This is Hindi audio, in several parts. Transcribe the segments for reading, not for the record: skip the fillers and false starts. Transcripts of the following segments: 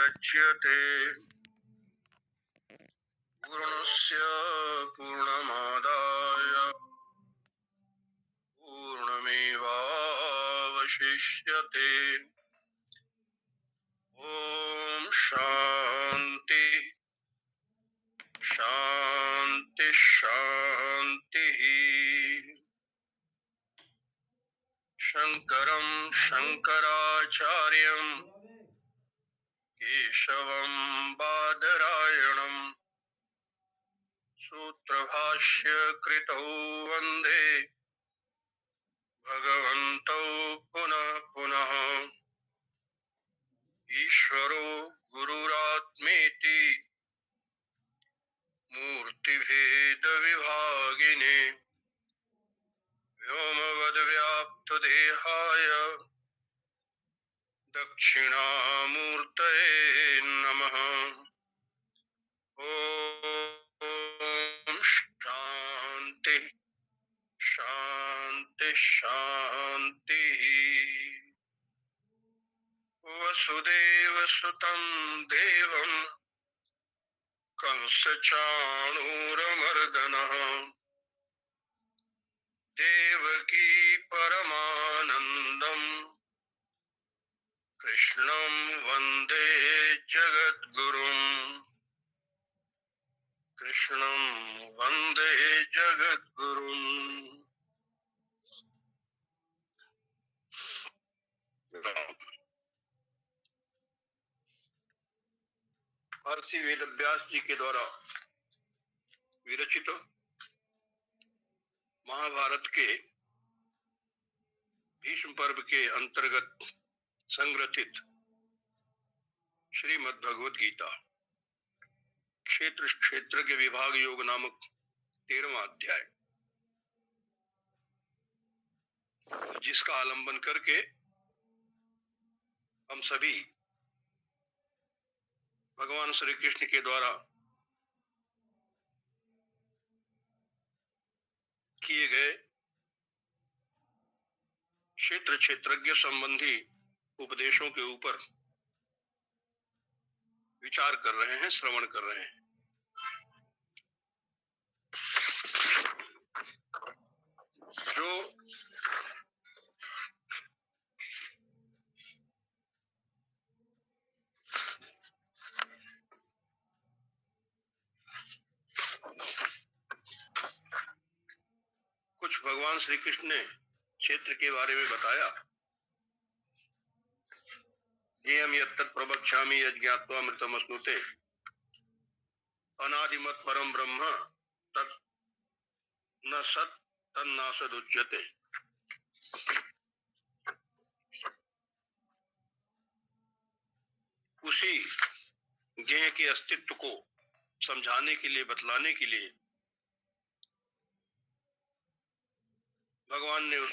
मुदच्यते पूर्णस्य पूर्णमादाय पूर्णमेवावशिष्यते। ओम शांति शांति शांति। शंकरं शंकराचार्यं केशवं बादरायणं सूत्रभाष्य कृतौ वन्दे भगवन्तौ पुनः पुनः। ईश्वरो गुरुरात्मेति मूर्तिभेद विभागिने व्योमवद्व्याप्तदेहाय दक्षिणामूर्तये नमः। ओम शांति शांति शांति। वसुदेवसुतं देवं कंसचाणूरमर्दनः देवकी परमानन्दं कृष्णं वन्दे जगद्गुरुं। कृष्णं वन्दे जगद्गुरुं। महर्षि वेदव्यास जी के द्वारा विरचित महाभारत के भीष्म पर्व के अंतर्गत संग्रथित श्रीमद् भगवद गीता क्षेत्र क्षेत्र के विभाग योग नामक 13वां अध्याय, जिसका आलंबन करके हम सभी भगवान श्री कृष्ण के द्वारा किए गए क्षेत्र क्षेत्रज्ञ संबंधी उपदेशों के ऊपर विचार कर रहे हैं, श्रवण कर रहे हैं। जो कुछ भगवान श्री कृष्ण ने क्षेत्र के बारे में बताया, येयम यत्तत् प्रवक्ष्यामि यज्ञात्वा अमृतमश्नुते अनादिमत परम ब्रह्म तत् न सत् तन्नासदुच्यते। उसी ज्ञेय के अस्तित्व को समझाने के लिए, बतलाने के लिए भगवान ने उस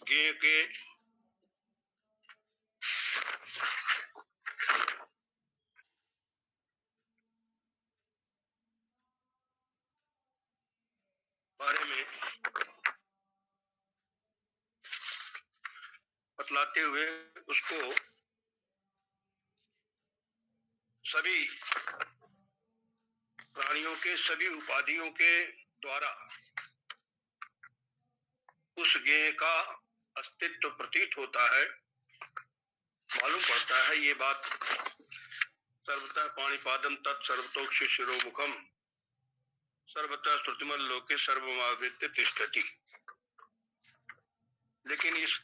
ज्ञेय के बारे में बतलाते हुए उसको सभी प्राणियों के सभी उपाधियों के द्वारा उस ज्ञेय का अस्तित्व प्रतीत होता है, मालूम पड़ता है। ये बात सर्वतः पाणिपादम तत् सर्वतोक्ष शिरोमुखम सर्वतः श्रुतिमल लोके सर्वमावृत्य तिष्ठति। लेकिन इस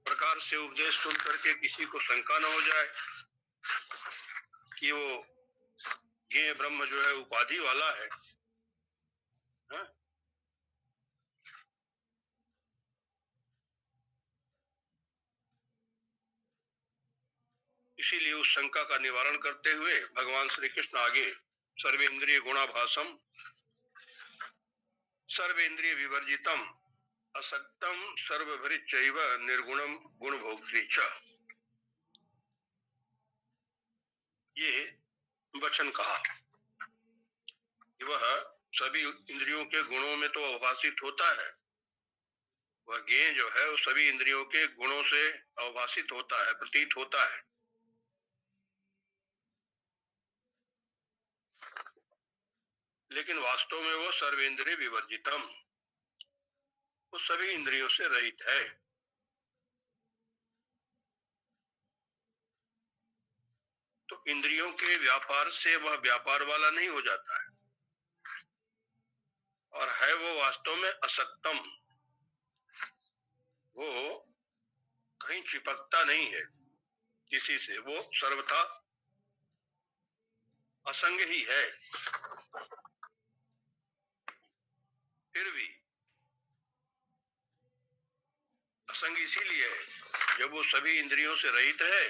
प्रकार से उपदेश सुन करके किसी को शंका न हो जाए कि वो ज्ञेय ब्रह्म जो है उपाधि वाला है, हा? इसीलिए उस शंका का निवारण करते हुए भगवान श्री कृष्ण आगे सर्वेंद्रिय गुणाभासम सर्वेंद्रिय विवर्जितम असक्तम सर्वभृच्चैव निर्गुणम गुणभोक्त्री च, ये वचन कहा कि वह सभी इंद्रियों के गुणों में तो अवभाषित होता है। वह ज्ञेय जो है वो सभी इंद्रियों के गुणों से अवभाषित होता है, प्रतीत होता है, लेकिन वास्तव में वो सर्वेंद्रिय विवर्जितम, वो सभी इंद्रियों से रहित है। तो इंद्रियों के व्यापार से वह व्यापार वाला नहीं हो जाता है, और है वो वास्तव में असक्तम, वो कहीं चिपकता नहीं है किसी से, वो सर्वथा असंग ही है। फिर भी असंग इसीलिए है, जब वो सभी इंद्रियों से रहित है,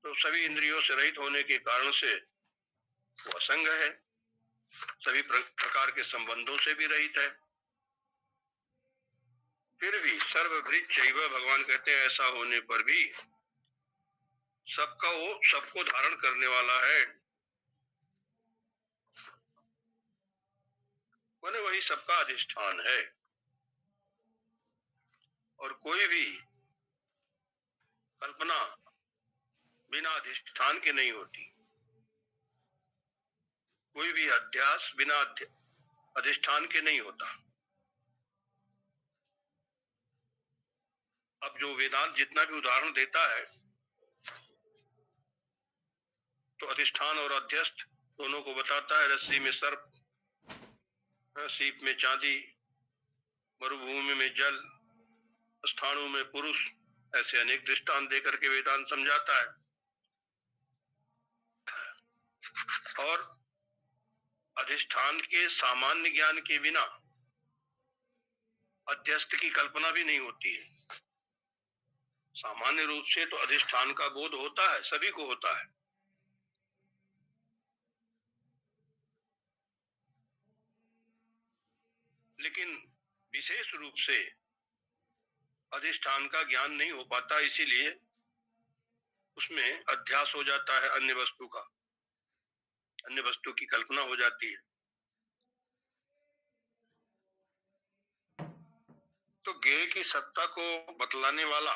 तो सभी इंद्रियों से रहित होने के कारण से वो असंग है, सभी प्रकार के संबंधों से भी रहित है। फिर भी सर्वभृत चैव, भगवान कहते हैं ऐसा होने पर भी सबका वो सबको धारण करने वाला है, माने वही सबका अधिष्ठान है। और कोई भी कल्पना बिना अधिष्ठान के नहीं होती, कोई भी अध्यास बिना अधिष्ठान के नहीं होता। अब जो वेदांत जितना भी उदाहरण देता है, तो अधिष्ठान और अध्यस्त दोनों को बताता है। रस्सी में सर्प, सीप में चांदी, मरुभूमि में जल, स्थानों में पुरुष, ऐसे अनेक दृष्टांत देकर के वेदांत समझाता है। और अधिष्ठान के सामान्य ज्ञान के बिना अध्यस्त की कल्पना भी नहीं होती है। सामान्य रूप से तो अधिष्ठान का बोध होता है, सभी को होता है, लेकिन विशेष रूप से अधिष्ठान का ज्ञान नहीं हो पाता, इसीलिए उसमें अध्यास हो जाता है, अन्य वस्तु का, अन्य वस्तु की कल्पना हो जाती है। तो ज्ञेय की सत्ता को बतलाने वाला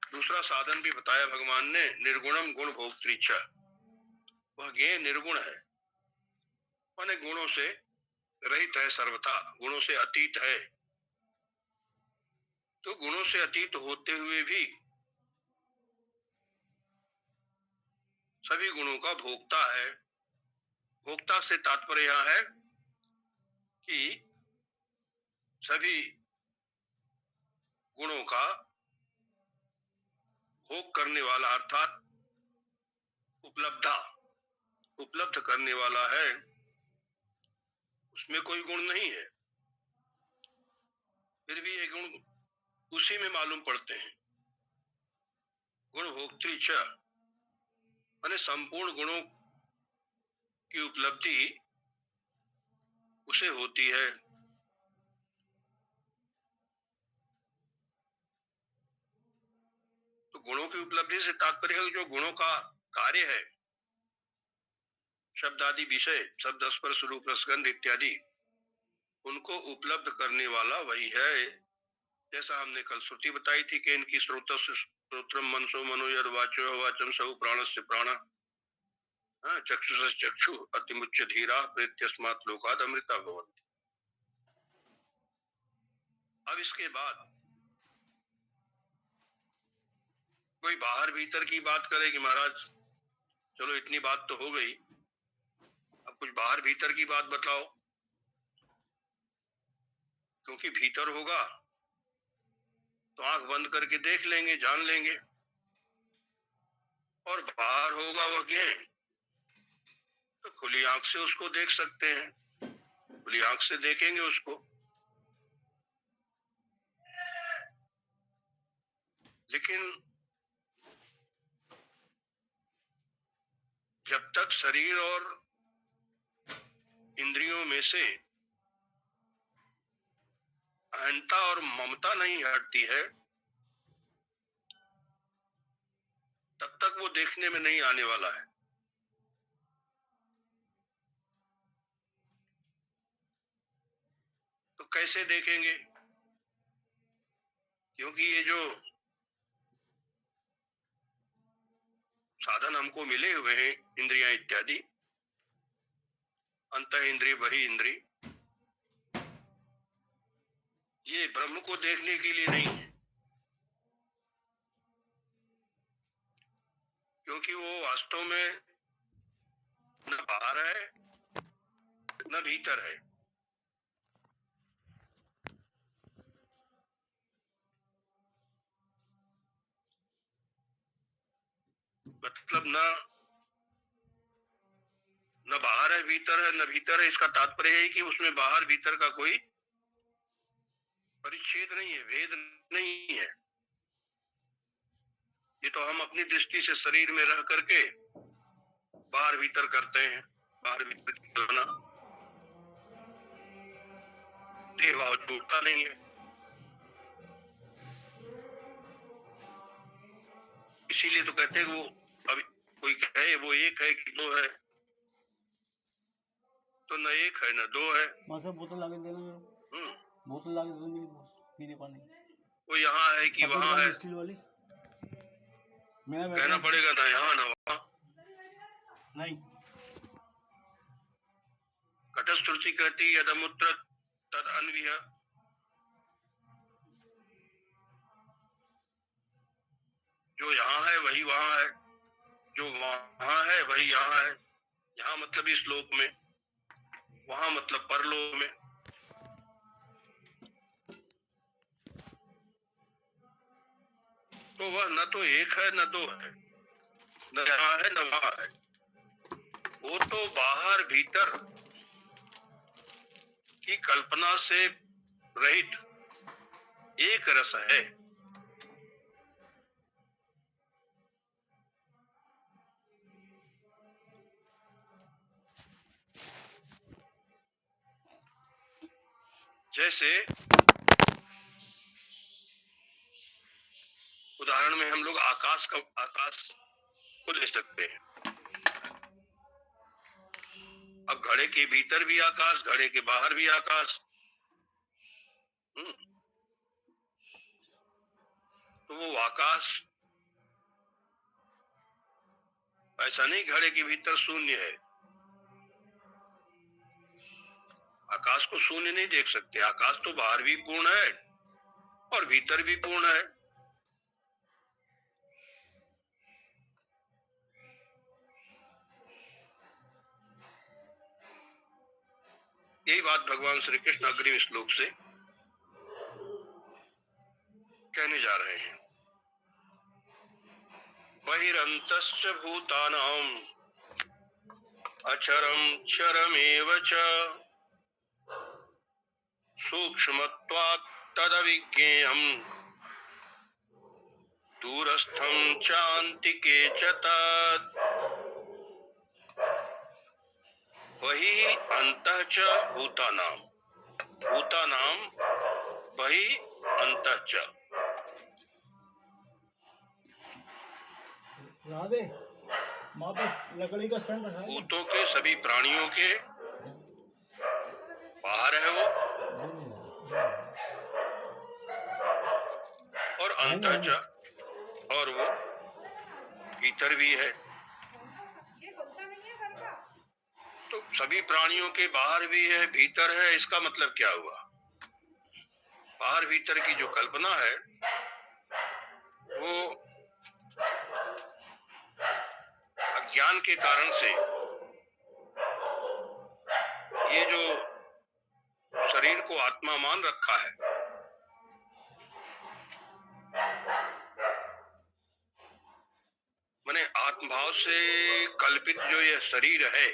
दूसरा साधन भी बताया भगवान ने, निर्गुणम गुण भोक्तृ। वह ज्ञेय निर्गुण है, माने गुणों से रहित है, सर्वथा गुणों से अतीत है। तो गुणों से अतीत होते हुए भी सभी गुणों का भोक्ता है। भोक्ता से तात्पर्य यह है कि सभी गुणों का भोग करने वाला, अर्थात उपलब्ध करने वाला है, उसमें कोई गुण नहीं है, फिर भी ये गुण उसी में मालूम पड़ते हैं। गुण भोक्तृ च, माने संपूर्ण गुणों की उपलब्धि उसे होती है। तो गुणों की उपलब्धि से तात्पर्य है जो गुणों का कार्य है, शब्द आदि विषय, शब्द स्पर्श रूप रसगंध इत्यादि, उनको उपलब्ध करने वाला वही है। जैसा हमने कल श्रुति बताई थी कि इनकी श्रोत्रम मनसो मनोयर वाचो वाचम सौ प्राणस्य प्राण, चक्षुष चक्षु अतिमुच्च धीरा प्रेत्यस्मात् लोकाद अमृता भवन्ति। अब इसके बाद कोई बाहर भीतर की बात करे कि महाराज चलो इतनी बात तो हो गई, अब कुछ बाहर भीतर की बात बताओ, क्योंकि भीतर होगा तो आंख बंद करके देख लेंगे, जान लेंगे, और बाहर होगा वह ज्ञान, तो खुली आंख से उसको देख सकते हैं, खुली आंख से देखेंगे उसको। लेकिन जब तक शरीर और इंद्रियों में से अहंता और ममता नहीं हटती है, तब तक वो देखने में नहीं आने वाला है। तो कैसे देखेंगे? क्योंकि ये जो साधन हमको मिले हुए हैं, इंद्रियां इत्यादि, अंतः इंद्रिय बहि इंद्रिय, ये ब्रह्म को देखने के लिए नहीं है, क्योंकि वो वास्तव में न बाहर है न भीतर है। मतलब न बाहर है भीतर है, न भीतर है, इसका तात्पर्य है कि उसमें बाहर भीतर का कोई परिच्छेद नहीं है, भेद नहीं है। ये तो हम अपनी दृष्टि से शरीर में रह करके बाहर भीतर करते हैं, बाहर भीतर करना, देह भाव छूटता नहीं है। इसीलिए तो कहते हैं कि वो अभी कोई कहे वो एक है कि दो है, तो न एक है न दो है। बोतल ला के देना मेरे, बोतल ला के दे दो पीने पानी। वो यहाँ है कि वहाँ है, स्टील वाली कहना पड़ेगा ना यहाँ न वहाँ। नहीं, घटस्थुति कहती यदमुत्र तद अन्विह, जो यहाँ है वही वहाँ है, जो वहाँ है वही यहाँ है। यहाँ मतलब इस लोक में, वहाँ मतलब परलोक में। तो वह न तो एक है न दो है, न यहाँ है न वहाँ है, वो तो बाहर भीतर की कल्पना से रहित एक रस है। जैसे उदाहरण में हम लोग आकाश को ले सकते हैं। अब घड़े के भीतर भी आकाश, घड़े के बाहर भी आकाश। तो वो आकाश ऐसा नहीं घड़े के भीतर शून्य है, आकाश को शून्य नहीं देख सकते। आकाश तो बाहर भी पूर्ण है और भीतर भी पूर्ण है। यही बात भगवान श्री कृष्ण अग्रिम श्लोक से कहने जा रहे हैं। बहिरंतश्च भूतानां अचरं क्षरमेव च सूक्ष्मत्वात् तदविज्ञेयम् दूरस्थं चान्तिके च तत्। बहि अन्तः च भूतानां, भूतानां बहि अन्तः च। राधे लकड़ी का स्टैंड रखा है। भूतों के सभी प्राणियों के बाहर है वो, और अंतः च, और वो भीतर भी है। तो सभी प्राणियों के बाहर भी है भीतर है, इसका मतलब क्या हुआ? बाहर भीतर की जो कल्पना है वो अज्ञान के कारण से ये जो शरीर को आत्मा मान रखा है, माने आत्मभाव से कल्पित जो यह शरीर है,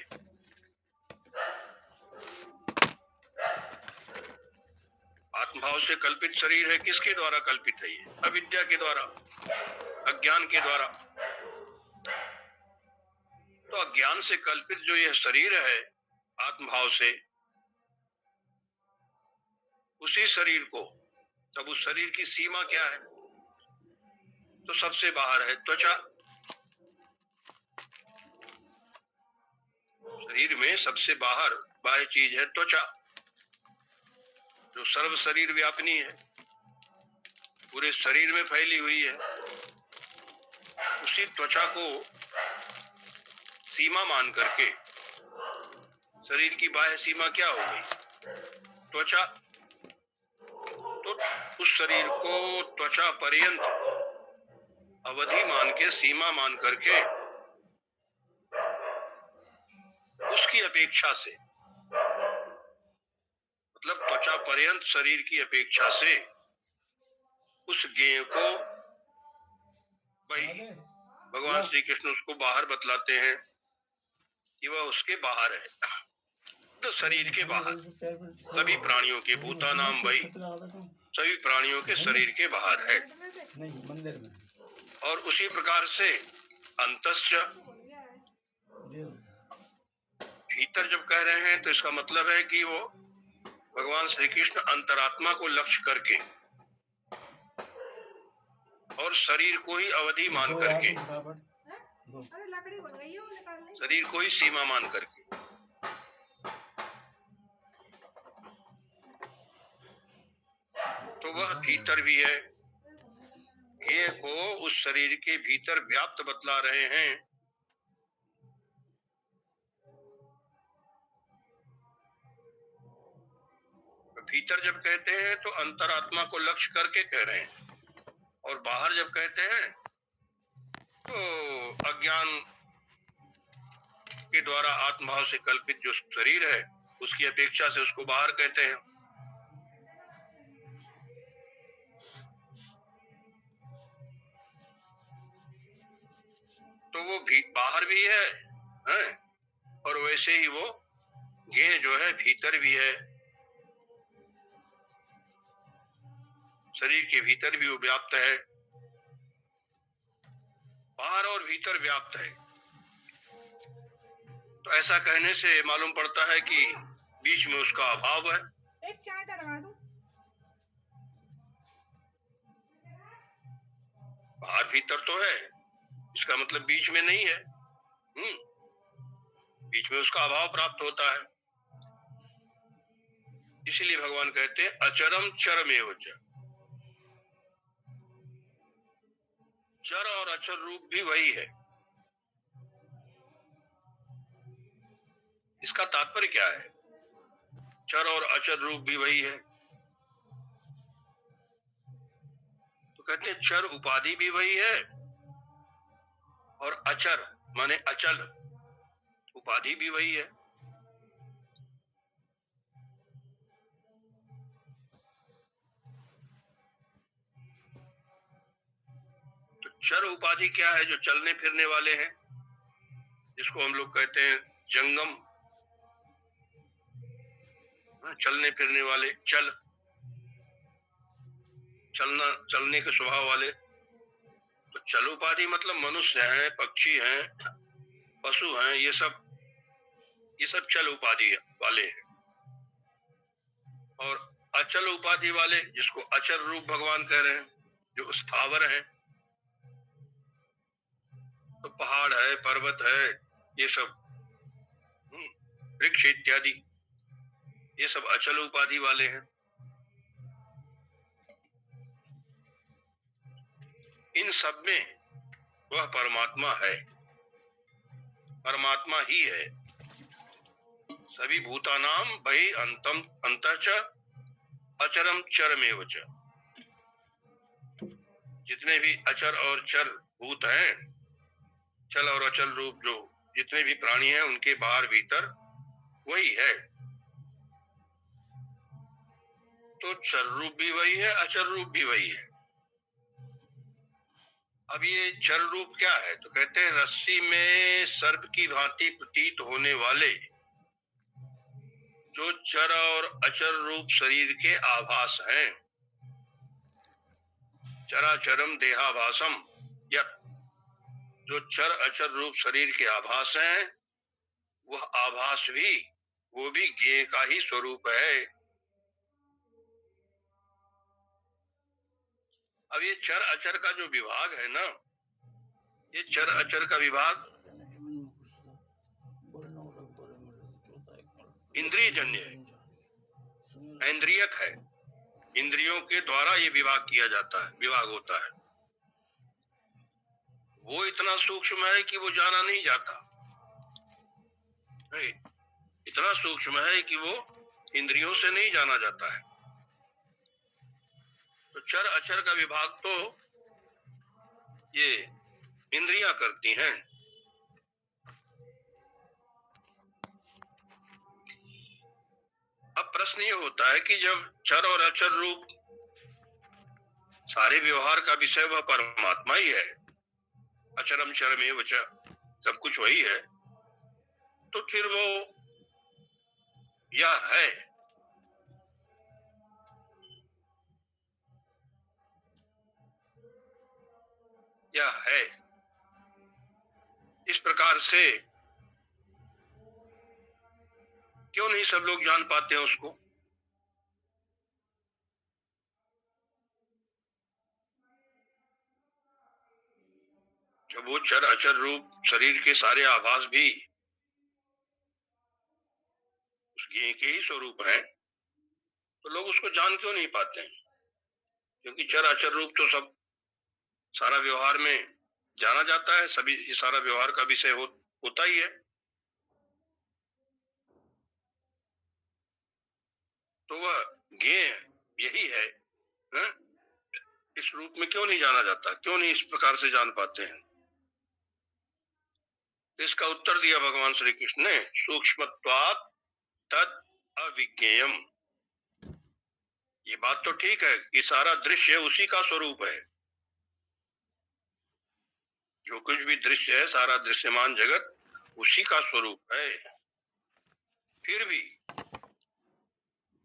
आत्मभाव से कल्पित शरीर है, किसके द्वारा कल्पित है? ये अविद्या के द्वारा, अज्ञान के द्वारा। तो अज्ञान से कल्पित जो यह शरीर है आत्मभाव से, उसी शरीर को, तब उस शरीर की सीमा क्या है? तो सबसे बाहर है त्वचा। शरीर में सबसे बाहर बाह्य चीज है त्वचा, जो सर्व शरीर व्यापिनी है, पूरे शरीर में फैली हुई है। उसी त्वचा को सीमा मान करके, शरीर की बाह्य सीमा क्या हो गई? त्वचा। तो उस शरीर को त्वचा पर्यंत अवधि मान के, सीमा मान करके, उसकी अपेक्षा से, मतलब त्वचा पर्यंत शरीर की अपेक्षा से उस ज्ञेय को, वही भगवान श्री कृष्ण उसको बाहर बतलाते हैं कि वह उसके बाहर है। तो शरीर के बाहर, सभी प्राणियों के, भूतानाम वही, सभी प्राणियों के शरीर के बाहर है। मंदिर में। और उसी प्रकार से अंतस्य, भीतर जब कह रहे हैं तो इसका मतलब है कि वो भगवान श्री कृष्ण अंतरात्मा को लक्ष्य करके और शरीर को ही अवधि मान करके, शरीर को ही सीमा मान करके, तो वह भीतर भी है। ये को उस शरीर के भीतर व्याप्त बतला रहे हैं। भीतर जब कहते हैं तो अंतरात्मा को लक्ष्य करके कह रहे हैं, और बाहर जब कहते हैं तो अज्ञान के द्वारा आत्मभाव से कल्पित जो शरीर है उसकी अपेक्षा से उसको बाहर कहते हैं। तो वो भी बाहर भी है, और वैसे ही वो ये जो है भीतर भी है, शरीर के भीतर भी वो व्याप्त है, बाहर और भीतर व्याप्त है। तो ऐसा कहने से मालूम पड़ता है कि बीच में उसका अभाव है। एक चाय डलवा दूं? बाहर भीतर तो है, इसका मतलब बीच में नहीं है। बीच में उसका अभाव प्राप्त होता है। इसीलिए भगवान कहते हैं अचरम चरमेव च। चर और अचर रूप भी वही है। इसका तात्पर्य क्या है? चर और अचर रूप भी वही है। तो कहते हैं चर उपाधि भी वही है, और अचर माने अचल उपाधि भी वही है। तो चर उपाधि क्या है? जो चलने फिरने वाले हैं, जिसको हम लोग कहते हैं जंगम, चलने फिरने वाले, चलने के स्वभाव वाले। तो चल उपाधि मतलब मनुष्य हैं, पक्षी हैं, पशु हैं, ये सब चल उपाधि वाले हैं। और अचल उपाधि वाले, जिसको अचल रूप भगवान कह रहे हैं, जो स्थावर है, तो पहाड़ है, पर्वत है, ये सब वृक्ष इत्यादि, ये सब अचल उपाधि वाले हैं। इन सब में वह परमात्मा है, परमात्मा ही है। सभी भूतानाम भई अंतम अंतच अचरम चरमेव च। जितने भी अचर और चर भूत हैं, चल और अचल रूप जो जितने भी प्राणी हैं, उनके बाहर भीतर वही है। तो चर रूप भी वही है, अचर रूप भी वही है। अब ये चर रूप क्या है? तो कहते हैं रस्सी में सर्प की भांति प्रतीत होने वाले जो चर और अचर रूप शरीर के आभास हैं, चराचरम देहाभासम, या जो चर अचर रूप शरीर के आभास हैं, वह आभास भी, वो भी ज्ञेय का ही स्वरूप है। अब ये चर अचर का जो विभाग है ना, ये चर अचर का विभाग इंद्रिय जन्य है, इंद्रियक है। इंद्रियों के द्वारा ये विभाग किया जाता है, विभाग होता है। वो इतना सूक्ष्म है कि वो जाना नहीं जाता। नहीं, इतना सूक्ष्म है कि वो इंद्रियों से नहीं जाना जाता है। तो चर अचर का विभाग तो ये इंद्रियां करती हैं। अब प्रश्न ये होता है कि जब चर और अचर रूप सारे व्यवहार का विषय वह परमात्मा ही है, अचरम चरमेव च, सब कुछ वही है, तो फिर वो या है या है, इस प्रकार से क्यों नहीं सब लोग जान पाते हैं उसको? जब वो चर अचर रूप शरीर के सारे आभास भी उस ज्ञेय के ही स्वरूप है, तो लोग उसको जान क्यों नहीं पाते हैं? क्योंकि चर अचर रूप तो सब सारा व्यवहार में जाना जाता है, सभी सारा व्यवहार का विषय होता ही है। तो वह ज्ञेय यही है, है? इस रूप में क्यों नहीं जाना जाता, क्यों नहीं इस प्रकार से जान पाते हैं? इसका उत्तर दिया भगवान श्री कृष्ण ने, सूक्ष्मत्वात् तद अविज्ञेयम। ये बात तो ठीक है कि सारा दृश्य उसी का स्वरूप है, जो कुछ भी दृश्य है सारा दृश्यमान जगत उसी का स्वरूप है। फिर भी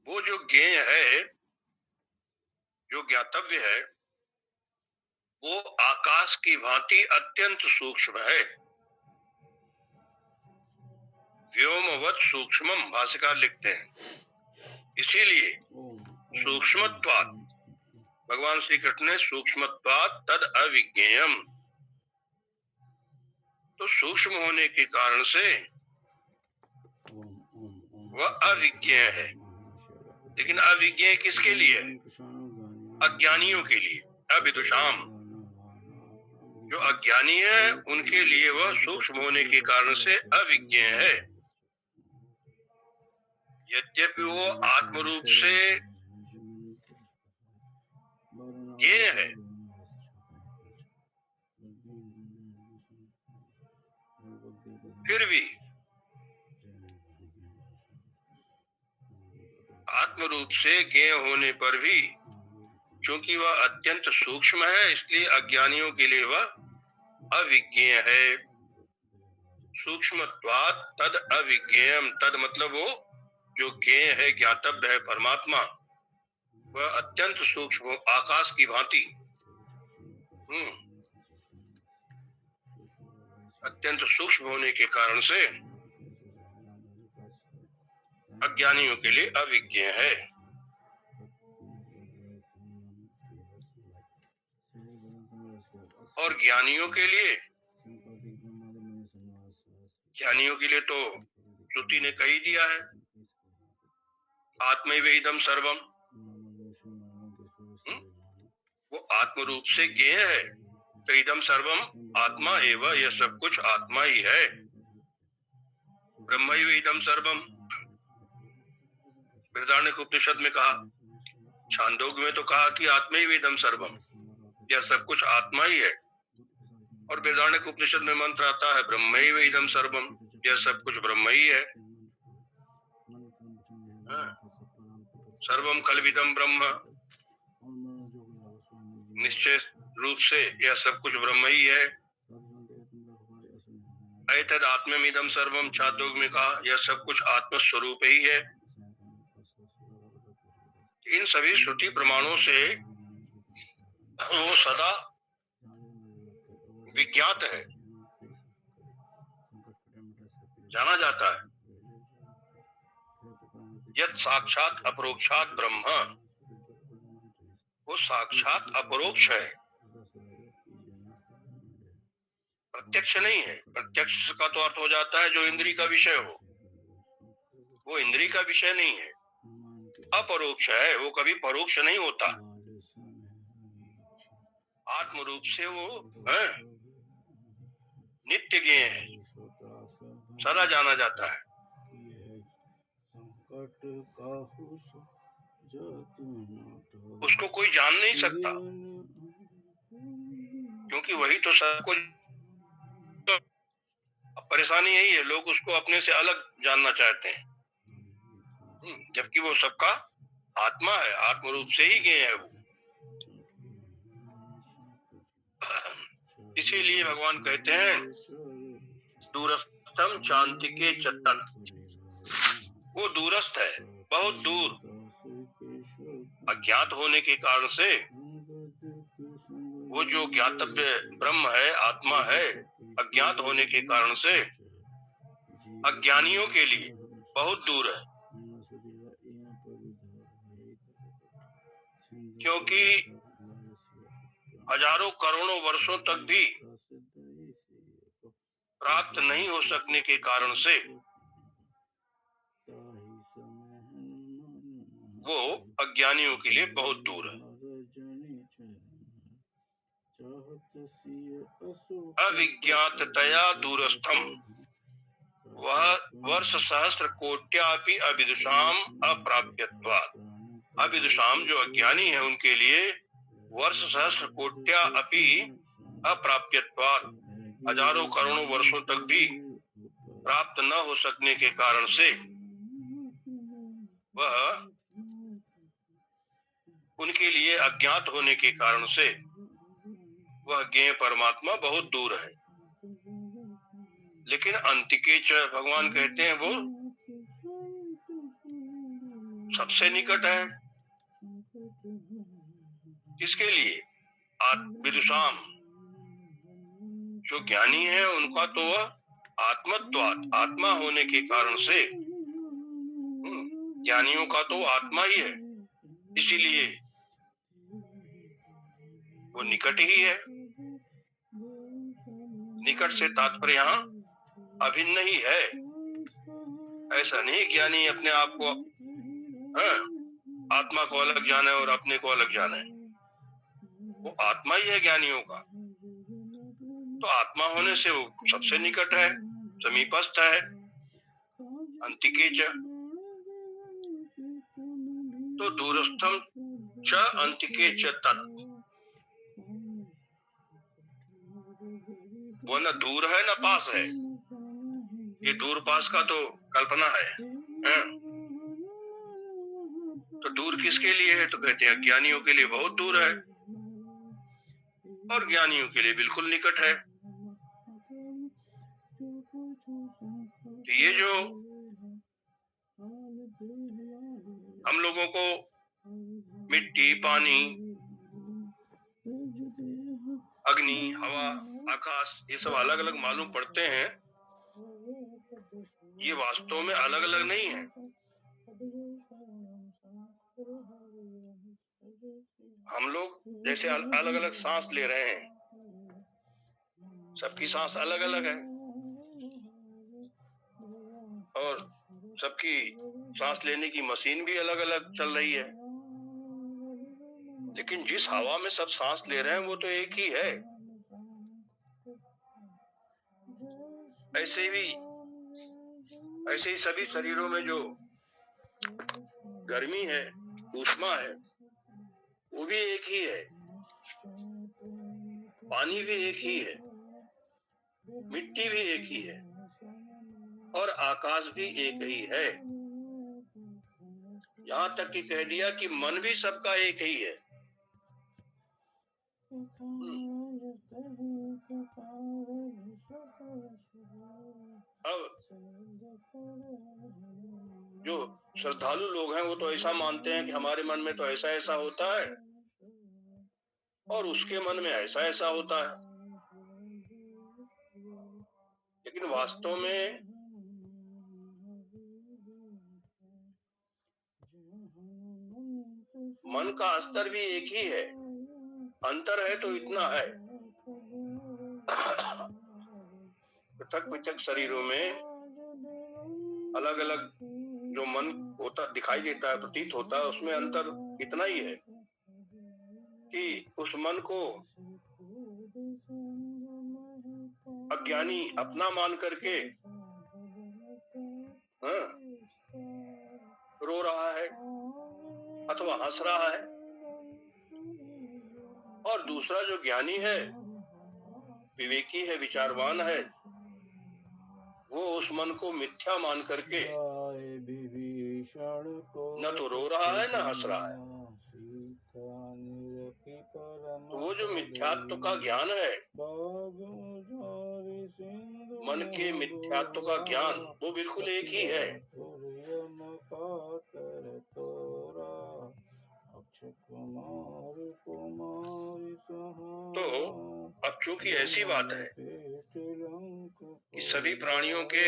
वो जो ज्ञेय है, जो ज्ञातव्य है, वो आकाश की भांति अत्यंत सूक्ष्म है। व्योमवत सूक्ष्मम भाष्यकार लिखते हैं। इसीलिए सूक्ष्मत्वात्, भगवान श्री कृष्ण ने सूक्ष्मत्वात् तद अविज्ञेयम, तो सूक्ष्म होने के कारण से वह अविज्ञेय है। लेकिन अविज्ञेय किसके लिए? अज्ञानियों के लिए, अविदुषाम। जो अज्ञानी है उनके लिए वह सूक्ष्म होने के कारण से अविज्ञेय है। यद्यपि वो आत्म रूप से ज्ञेय है, फिर भी आत्म रूप से ज्ञेय होने पर भी क्योंकि वह अत्यंत सूक्ष्म है, इसलिए अज्ञानियों के लिए वह अविज्ञेय है। सूक्ष्मत्वात् तद अविज्ञेयम, तद मतलब वो जो ज्ञेय है, ज्ञातव्य है परमात्मा, वह अत्यंत सूक्ष्म, आकाश की भांति अत्यंत सूक्ष्म होने के कारण से अज्ञानियों के लिए अविज्ञेय है। और ज्ञानियों के लिए, ज्ञानियों के लिए तो श्रुति ने कही दिया है, आत्मैव इदं सर्वम। वो आत्म रूप से ज्ञेय है, तो इदम सर्वम आत्मा एवं, यह सब कुछ आत्मा ही है। ब्रह्मैव इदं सर्वम, बृहदारण्यक उपनिषद में कहा, छांदोग्य में तो कहा कि आत्मैव इदं सर्वम, यह सब कुछ आत्मा ही है। और बृहदारण्यक उपनिषद में मंत्र आता है, ब्रह्मैव इदं सर्वम, यह सब कुछ ब्रह्म ही है। सर्वम कल्विदं ब्रह्म, निश्चय रूप से यह सब कुछ ब्रह्म ही है। एतद आत्ममिदं सर्वम, छांदोग्य में कहा, यह सब कुछ आत्म स्वरूप ही है। इन सभी श्रुति प्रमाणों से वो सदा विज्ञात है, जाना जाता है। यद साक्षात अपरोक्षात ब्रह्म, वो साक्षात अपरोक्ष है, प्रत्यक्ष नहीं है। प्रत्यक्ष का तो अर्थ हो जाता है जो इंद्रिय का विषय हो, वो इंद्रिय का विषय नहीं है, अपरोक्ष है, वो कभी परोक्ष नहीं होता। आत्म रूप से वो नित्य ज्ञेय है, सदा जाना जाता है। उसको कोई जान नहीं सकता, क्योंकि वही तो सबको। अब परेशानी यही है, लोग उसको अपने से अलग जानना चाहते हैं। जबकि वो सबका आत्मा है, आत्म रूप से ही गए हैं वो। इसीलिए भगवान कहते हैं दूरस्थम शांति के चतत, वो दूरस्थ है, बहुत दूर। अज्ञात होने के कारण से वो जो ज्ञातव्य ब्रह्म है, आत्मा है, अज्ञात होने के कारण से अज्ञानियों के लिए बहुत दूर है। क्योंकि हजारों करोड़ों वर्षों तक भी प्राप्त नहीं हो सकने के कारण से वो अज्ञानियों के लिए बहुत दूर है। अविज्ञाततया दूरस्थम वह वर्ष सहस्त्र कोट्यापि अविदुषाम अप्राप्यत्वात्। अविदुषाम जो अज्ञानी है उनके लिए वर्ष सहस्त्र कोट्या अपि अप्राप्यत्वात्, हजारों करोड़ों वर्षों तक भी प्राप्त न हो सकने के कारण से वह, उनके लिए अज्ञात होने के कारण से वह ज्ञेय परमात्मा बहुत दूर है। लेकिन अंतिके च भगवान कहते हैं वो सबसे निकट है। किसके लिए? विदुषाम, जो ज्ञानी है उनका तो वह आत्मत्वात्, आत्मा होने के कारण से, ज्ञानियों का तो आत्मा ही है, इसीलिए वो निकट ही है। निकट से तात्पर्य यहाँ अभिन्न ही है। ऐसा नहीं ज्ञानी अपने आप को, आत्मा को अलग जाने और अपने को अलग जाने। वो आत्मा ही है ज्ञानियों का, तो आत्मा होने से वो सबसे निकट है, समीपस्थ है। अंतिके च, तो दूरस्थम च अंतिके च तत्, वो न दूर है न पास है। ये दूर पास का तो कल्पना है। तो दूर किसके लिए है? तो कहते हैं ज्ञानियों के लिए बहुत दूर है और ज्ञानियों के लिए बिल्कुल निकट है। तो ये जो हम लोगों को मिट्टी, पानी, अग्नि, हवा, आकाश, ये सब अलग अलग मालूम पड़ते हैं, ये वास्तव में अलग अलग नहीं है। हम लोग जैसे अलग अलग सांस ले रहे हैं, सबकी सांस अलग अलग है और सबकी सांस लेने की मशीन भी अलग अलग चल रही है। लेकिन जिस हवा में सब सांस ले रहे हैं वो तो एक ही है। ऐसे ही सभी शरीरों में जो गर्मी है, ऊष्मा है, वो भी एक ही है। पानी भी एक ही है, मिट्टी भी एक ही है और आकाश भी एक ही है। यहाँ तक कि कह दिया कि मन भी सबका एक ही है। अब जो श्रद्धालु लोग हैं वो तो ऐसा मानते हैं कि हमारे मन में तो ऐसा ऐसा होता है और उसके मन में ऐसा ऐसा होता है। लेकिन वास्तव में मन का स्तर भी एक ही है। अंतर है तो इतना है, पृथक पृथक शरीरों में अलग अलग जो मन होता दिखाई देता है, प्रतीत होता है, उसमें अंतर इतना ही है कि उस मन को अज्ञानी अपना मान करके रो रहा है अथवा हंस रहा है, और दूसरा जो ज्ञानी है, विवेकी है, विचारवान है, वो उस मन को मिथ्या मान करके जाए विभीषण को न तो रो रहा है न हंस रहा है। सीता निरखी परम तो वो जो मिथ्यात्व का पदवी ज्ञान है, बाबू जारी सिंधु मन के मोह मिथ्यात्व का बोला ज्ञान, वो बिल्कुल एक ही है। यम का कर तोरा अक्षय कुमार कुमारी तो सहा अब चूंकि ऐसी जमल बात है पेट लंक कि सभी प्राणियों के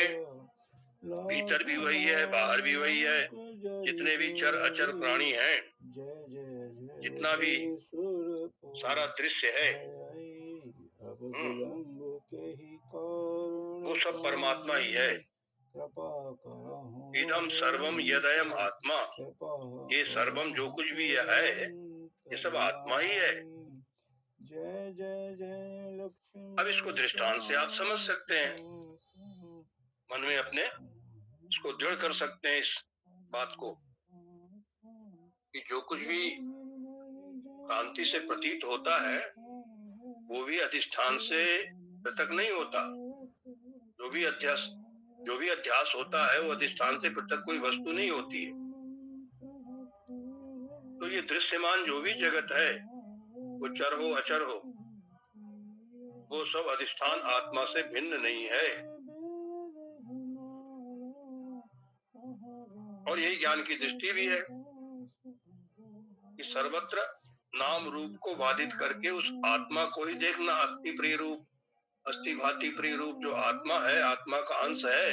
भीतर भी वही है, बाहर भी वही है, जितने भी चर अचर प्राणी हैं, जय जय जय जितना भी सारा दृश्य है, अब हम्म, विलंब के ही कारण वो सब परमात्मा ही है। कृपा करहु इदम सर्वम यदयम अनंत आत्मा, कृपा ये सर्वम जो कुछ भी यह है, ये सब आत्मा ही है। जय जय जय अब इसको लक्ष्मी दृष्टांत से आप समझ सकते हैं, मन में अपने इसको दृढ़ कर सकते हैं इस बात को कि जो कुछ भी कांति से प्रतीत होता है, वो भी अधिष्ठान से पृथक नहीं होता। जो भी अध्यास होता है, वो अधिष्ठान से पृथक कोई वस्तु नहीं होती है। तो ये दृश्यमान जो भी जगत है, वो चर हो अचर हो, वो सब अधिष्ठान आत्मा से भिन्न नहीं है। और यही ज्ञान की दृष्टि भी है कि सर्वत्र नाम रूप को बाधित करके उस आत्मा को ही देखना, अस्थि प्रिय रूप, अस्थि भाति प्रिय रूप जो आत्मा है, आत्मा का अंश है,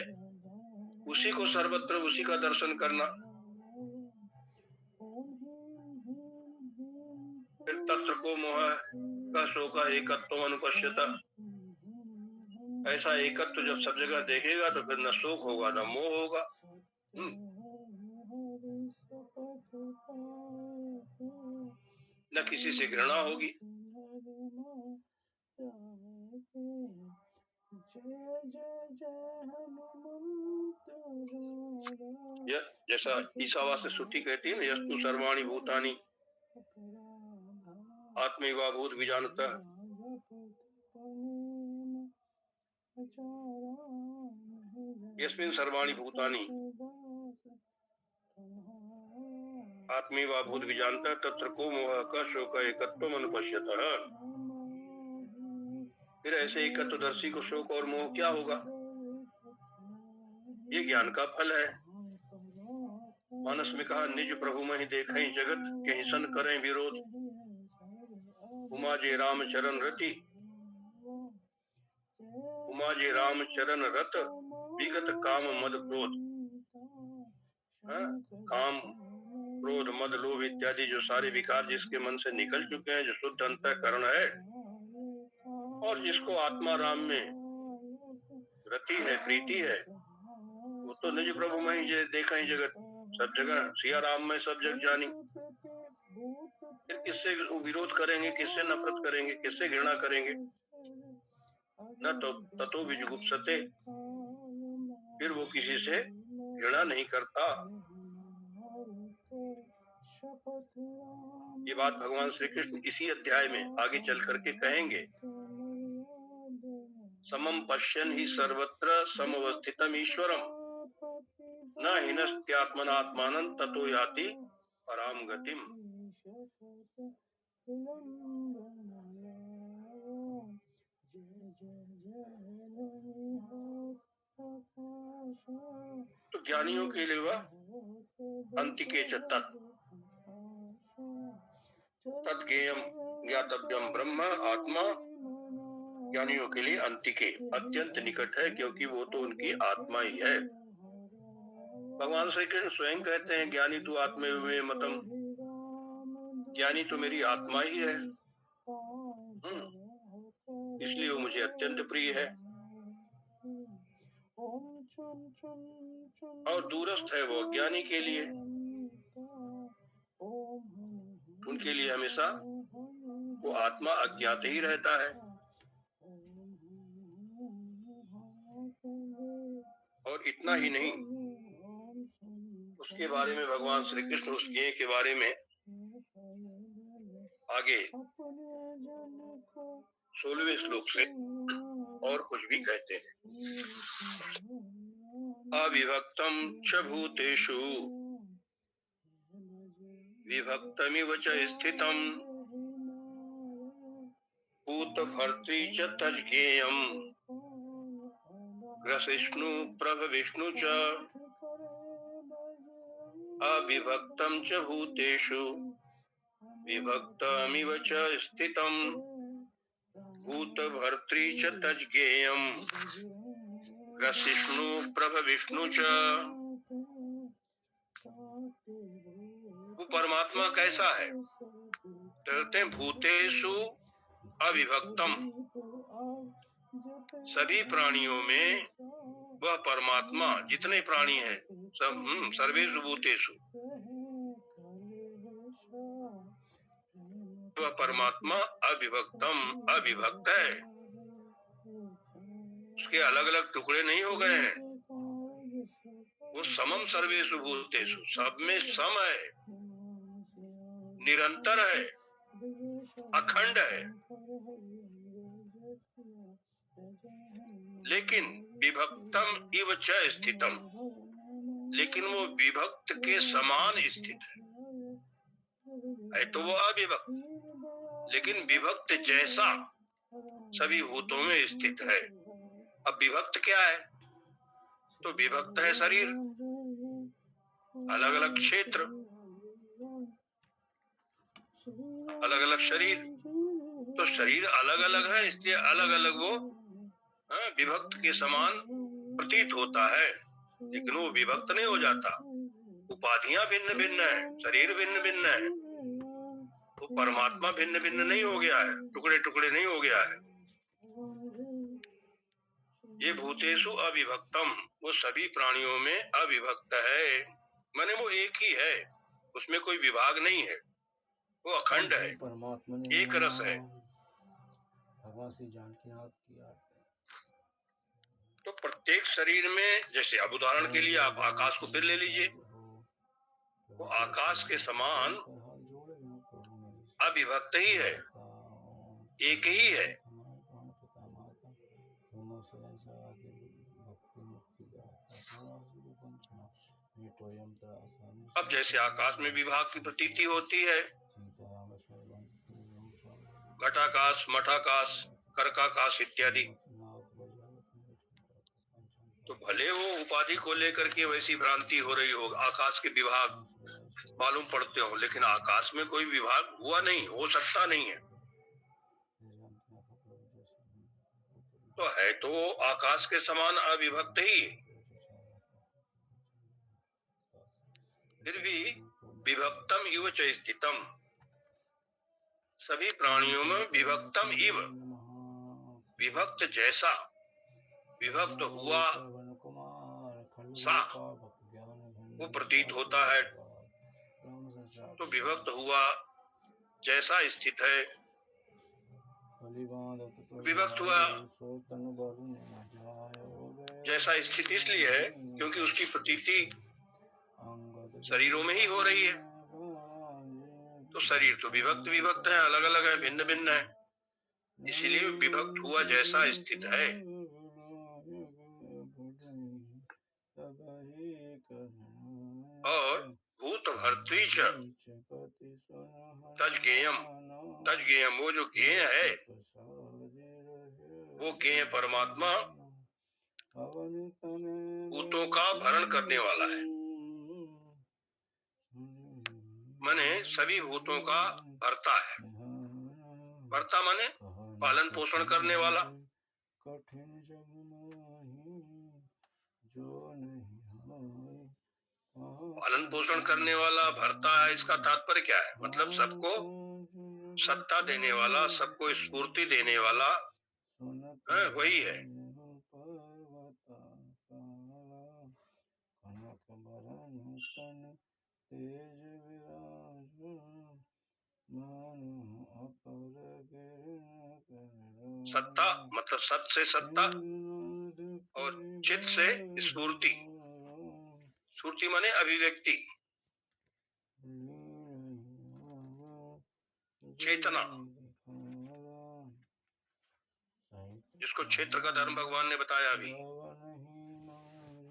उसी को सर्वत्र, उसी का दर्शन करना। फिर तत्र को मोह का शोक एकत्व अनुपश्यता, ऐसा एकत्व जब सब जगह देखेगा तो फिर न शोक होगा न मोह होगा। न किसी से घृणा होगी। जैसा ईसावास्य श्रुति कहती है ना, यस्तु सर्वाणि भूतानि आत्मैवा भूत विजानतः, यस्मिन् सर्वाणि भूतानि आत्मैवा भूत विजानतः तत्र को मोह का शोक एकत्वम अनुपश्यतः। फिर ऐसे एकत्वदर्शी को शोक और मोह क्या होगा? ये ज्ञान का फल है। मानस में कहा, निज प्रभु में ही देखें जगत के हिसन करें विरोध, उमा जे राम चरण रति, उमा जे राम चरण रत, विगत काम मद क्रोध। काम क्रोध मद लोभ इत्यादि जो सारे विकार जिसके मन से निकल चुके हैं, जो शुद्ध अंतःकरण है, और जिसको आत्मा राम में रति है, प्रीति है, वो तो निज प्रभु में ही देखा ही जगत, सब जगह सिया राम में सब जग जानी। फिर किससे विरोध करेंगे, किससे नफरत करेंगे, किससे घृणा करेंगे? न तो ततो विजुगुप्सते, फिर वो किसी से घृणा नहीं करता। ये बात भगवान श्री कृष्ण इसी अध्याय में आगे चल करके कहेंगे। समम पश्यन् हि सर्वत्र समवस्थितम ईश्वरम, न हिनस्त्यात्मनात्मानं ततो याति पराम गतिम। तो ज्ञानियों के लिए वह अंतिके च तत् तद्गेयम ज्ञातव्यम ब्रह्म आत्मा, ज्ञानियों के लिए अंतिके अत्यंत निकट है, क्योंकि वो तो उनकी आत्मा ही है। भगवान श्री कृष्ण स्वयं कहते हैं, ज्ञानी तू आत्मे में मतम, ज्ञानी तो मेरी आत्मा ही है, इसलिए वो मुझे अत्यंत प्रिय है। और दूरस्थ है वो ज्ञानी के लिए, उनके लिए हमेशा वो आत्मा अज्ञात ही रहता है। और इतना ही नहीं, उसके बारे में भगवान श्री कृष्ण उस ज्ञेय के बारे में आगे 16वें श्लोक से और कुछ भी कहते हैं। अविभक्तं च भूतेषु विभक्तमिव च स्थितं भूतभर्तृ च तज्ज्ञेयम् ग्रसिष्णु प्रभविष्णु च अविभक्तं च भूतेषु विभक्तमिव च स्थितं भूतभर्तृ च तज्ज्ञेयम् ग्रसिष्णु प्रभविष्णु च। वो परमात्मा कैसा है? कहते हैं भूतेषु अविभक्तम, सभी प्राणियों में वह परमात्मा, जितने प्राणी हैं सब सर्वेषु भूतेषु, वह परमात्मा अविभक्तम, अविभक्त है। उसके अलग अलग टुकड़े नहीं हो गए हैं। वो समम सर्वेषु भूतेषु, सब में सम है, निरंतर है, अखंड है। लेकिन विभक्तम इव च स्थितम, लेकिन वो विभक्त के समान स्थित है तो वो अविभक्त, लेकिन विभक्त जैसा सभी भूतों में स्थित है। अब विभक्त क्या है? तो विभक्त है शरीर, अलग अलग क्षेत्र, अलग अलग शरीर। तो शरीर अलग अलग है, इसलिए अलग अलग वो विभक्त के समान प्रतीत होता है, लेकिन वो विभक्त नहीं हो जाता। उपाधियां भिन्न भिन्न है, शरीर भिन्न भिन्न है, वो परमात्मा भिन्न भिन्न नहीं हो गया है, टुकड़े टुकड़े नहीं हो गया है। ये भूतेषु अविभक्तम, वो सभी प्राणियों में अविभक्त है, माने वो एक ही है, उसमें कोई विभाग नहीं है, वो अखंड है, परमात्मा ने एक रस है। भगवान श्री जानकी नाथ की तो प्रत्येक शरीर में, जैसे अब उदाहरण के लिए आप आकाश को फिर ले लीजिए, वो आकाश के समान अविभक्त ही है, एक ही है। अब जैसे आकाश में विभाग की प्रतीति होती है, घटाकाश, मठाकाश, कर्काकाश इत्यादि, तो भले वो उपाधि को लेकर के वैसी भ्रांति हो रही हो, आकाश के विभाग मालूम पड़ते हो, लेकिन आकाश में कोई विभाग हुआ नहीं, हो सकता नहीं है। तो है तो आकाश के समान अविभक्त ही, फिर भी विभक्तम इव च स्थितम, सभी प्राणियों में विभक्तम इव, विभक्त जैसा, विभक्त हुआ सा वो प्रतीत होता है। तो विभक्त हुआ जैसा स्थित है, विभक्त हुआ जैसा स्थित इसलिए है क्योंकि उसकी प्रतीति शरीरों में ही हो रही है। तो शरीर तो विभक्त विभक्त है, अलग अलग है, भिन्न भिन्न है, इसीलिए विभक्त हुआ जैसा स्थित है। और भूत भर्तृ च तज्ज्ञेयम्, तज्ज्ञेयम् वो जो ज्ञेय है, वो ज्ञेय परमात्मा भूतों का भरण करने वाला है, माने सभी भूतों का भरता है। भरता माने पालन पोषण करने वाला। पालन पोषण करने वाला, भरता है, इसका तात्पर्य क्या है? मतलब सबको सत्ता देने वाला, सबको स्फूर्ति देने वाला वही है। सत्ता मतलब सत से सत्ता और चित से स्फूर्ति, स्फूर्ति माने अभिव्यक्ति, चेतना। जिसको क्षेत्र का धर्म भगवान ने बताया अभी,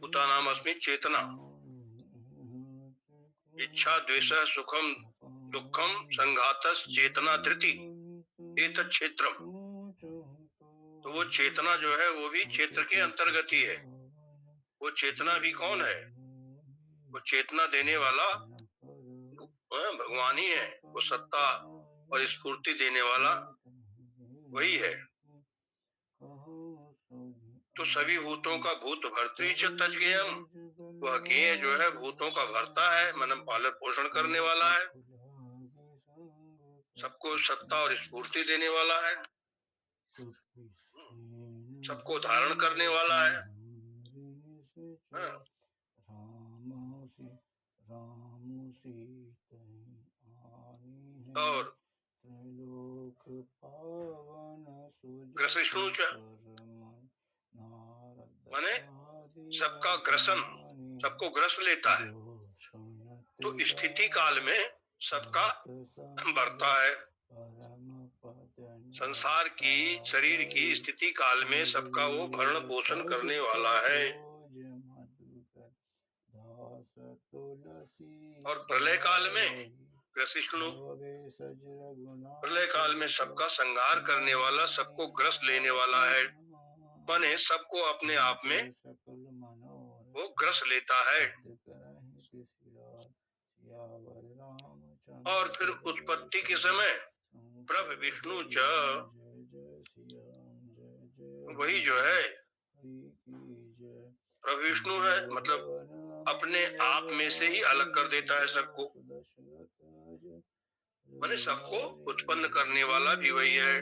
उता नाम अस्मि चेतना, इच्छा द्वेष सुखम दुखम संघातस चेतना धृति एतत् क्षेत्रम। तो वो चेतना जो है वो भी क्षेत्र के अंतर्गत ही है। वो चेतना भी कौन है? वो चेतना देने वाला भगवान ही है। वो सत्ता और स्फूर्ति देने वाला वही है। तो सभी भूतों का भूत भर्तृ च तज्ज्ञेयम्, वह ज्ञेय जो है भूतों का भरता है, मतलब पालन पोषण करने वाला है, सबको सत्ता और स्फूर्ति देने वाला है, सबको धारण करने वाला है। हाँ। और ग्रसिष्णु च, माने सबका ग्रसन, सबको ग्रस लेता है। तो स्थिति काल में सबका बढ़ता है। संसार की शरीर की स्थिति काल में सबका वो भरण पोषण करने वाला है। और प्रलय काल में ग्रसिष्णु, प्रलय काल में सबका संहार करने वाला, सबको ग्रस लेने वाला है, माने सबको अपने आप में वो ग्रस लेता है। और फिर उत्पत्ति के समय प्रभ विष्णु च, वही जो है प्रभ विष्णु है, मतलब अपने आप में से ही अलग कर देता है सबको, माने सबको उत्पन्न करने वाला भी वही है।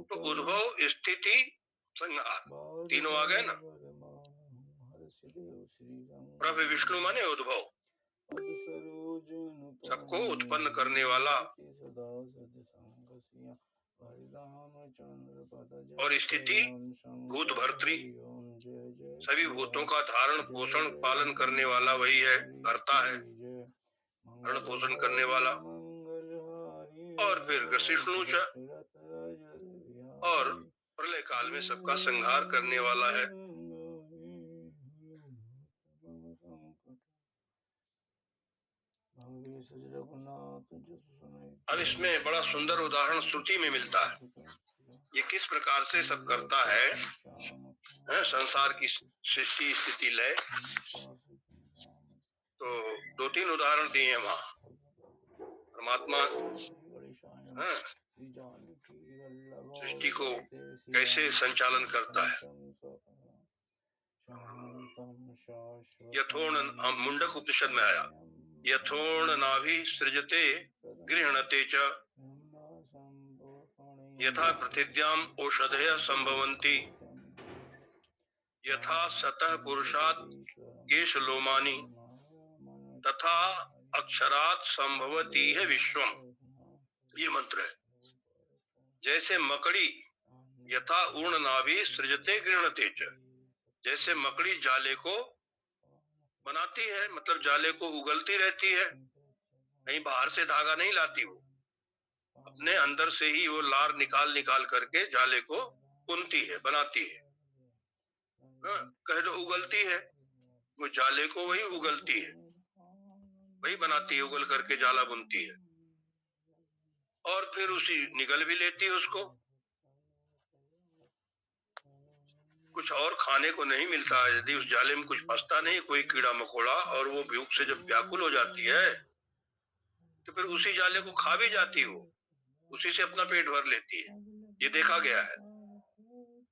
तो उद्भव स्थिति संहार तीनों आ गए ना। प्रभ विष्णु माने उद्भव, सबको उत्पन्न करने वाला, और स्थिति भूत भर्तृ, सभी भूतों का धारण पोषण पालन करने वाला वही है, भरता है, धारण पोषण करने वाला। और फिर ग्रसिष्णु च, और प्रलय काल में सबका संहार करने वाला है। अब इसमें बड़ा सुंदर उदाहरण श्रुति में मिलता है, ये किस प्रकार से सब करता है, संसार की सृष्टि स्थिति लय। तो 2-3 उदाहरण दिए हैं वहाँ। परमात्मा सृष्टि को कैसे संचालन करता है। यथोण, मुंडक उपनिषद में आया, यथोण नाभि सृजते गृह्णते च, यथा पृथिव्याम औषधयः संभवन्ति, यथा सतः पुरुषात् केशलोमानि, तथा अक्षरात् संभवति है विश्वम। ये मंत्र है। जैसे मकड़ी, यथा ऊर्ण नाभि सृजते गृह्णते च, जैसे मकड़ी जाले को बनाती है, मतलब जाले को उगलती रहती है, कहीं बाहर से धागा नहीं लाती, वो अपने अंदर से ही वो लार निकाल निकाल करके जाले को बुनती है, बनाती है। कहे तो उगलती है, वो जाले को वही उगलती है, वही बनाती है, उगल करके जाला बुनती है, और फिर उसी निगल भी लेती है उसको। कुछ और खाने को नहीं मिलता है, यदि उस जाले में कुछ फंसता नहीं, कोई कीड़ा मकोड़ा, और वो भूख से जब व्याकुल हो जाती है तो फिर उसी जाले को खा भी जाती, वो उसी से अपना पेट भर लेती है, ये देखा गया है।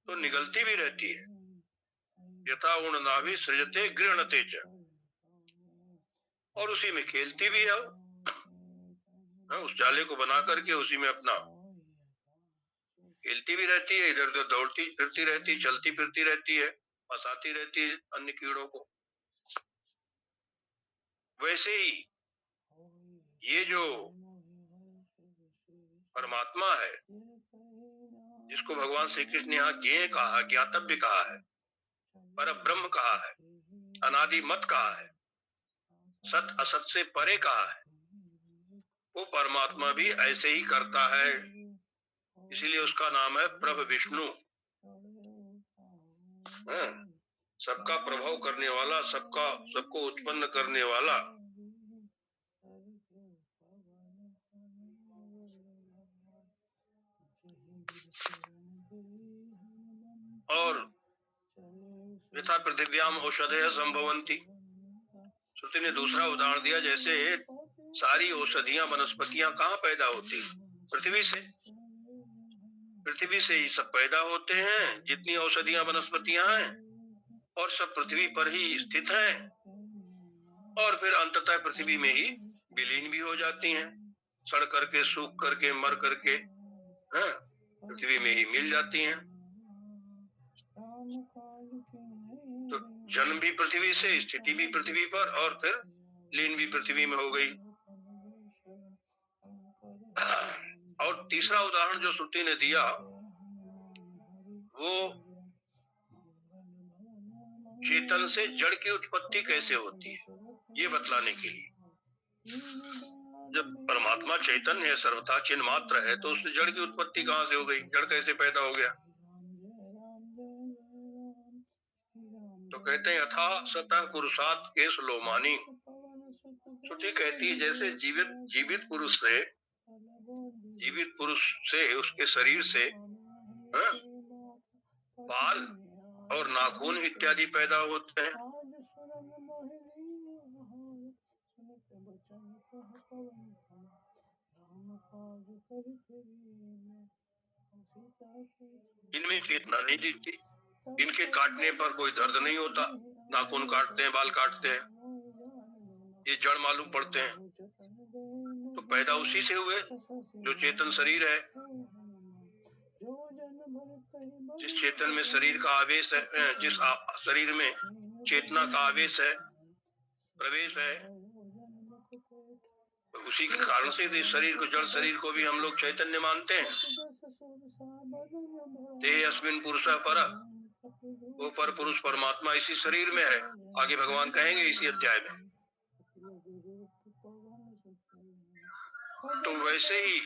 तो निगलती भी रहती है। यथा ऊर्णनाभि सृजते गृह्णते च, और उसी में खेलती भी है, उस जाले को बना करके उसी में अपना खेलती भी रहती है, इधर उधर दौड़ती फिरती रहती, चलती फिरती रहती है, फंसाती रहती है अन्य कीड़ों को। वैसे ही ये जो परमात्मा है, जिसको भगवान श्री कृष्ण ने यहाँ ज्ञेय कहा, ज्ञातव्य कहा है, पर ब्रह्म कहा है, अनादि मत कहा है, सत असत से परे कहा है, परमात्मा भी ऐसे ही करता है, इसीलिए उसका नाम है प्रभ विष्णु। हाँ, सबका प्रभाव करने वाला, सबको उत्पन्न करने वाला। और यथा पृथिव्याम औषधयः संभवन्ति, श्रुति ने दूसरा उदाहरण दिया, जैसे सारी औषधियां वनस्पतियां कहाँ पैदा होती? पृथ्वी से। पृथ्वी से ही सब पैदा होते हैं, जितनी औषधियां वनस्पतियां हैं, और सब पृथ्वी पर ही स्थित हैं, और फिर अंततः पृथ्वी में ही विलीन भी हो जाती हैं, सड़ करके, सूख करके, मर करके, हाँ, पृथ्वी में ही मिल जाती हैं। तो जन्म भी पृथ्वी से, स्थिति भी पृथ्वी पर, और फिर लीन भी पृथ्वी में हो गई। और तीसरा उदाहरण जो श्रुति ने दिया वो चेतन से जड़ की उत्पत्ति कैसे होती है, ये बतलाने के लिए। जब परमात्मा चैतन्य है, सर्वथा चिन्ह मात्र है, तो उससे जड़ की उत्पत्ति कहाँ से हो गई? जड़ कैसे पैदा हो गया? तो कहते हैं यथा सतः पुरुषात् केश लोमानी। श्रुति कहती है जैसे जीवित पुरुष से उसके शरीर से, हाँ, बाल और नाखून इत्यादि पैदा होते हैं, इनमें चेतना नहीं दिखती, इनके काटने पर कोई दर्द नहीं होता। नाखून काटते हैं, बाल काटते हैं, ये जड़ मालूम पड़ते हैं, तो पैदा उसी से हुए जो चेतन शरीर है। जिस चेतन में शरीर का आवेश है, जिस शरीर में चेतना का आवेश है, प्रवेश है, तो उसी के कारण से इस शरीर को, जड़ शरीर को भी हम लोग चैतन्य मानते हैं। देह अस्मिन् पुरुषः परः, वो पर पुरुष परमात्मा इसी शरीर में है, आगे भगवान कहेंगे इसी अध्याय में। तो वैसे ही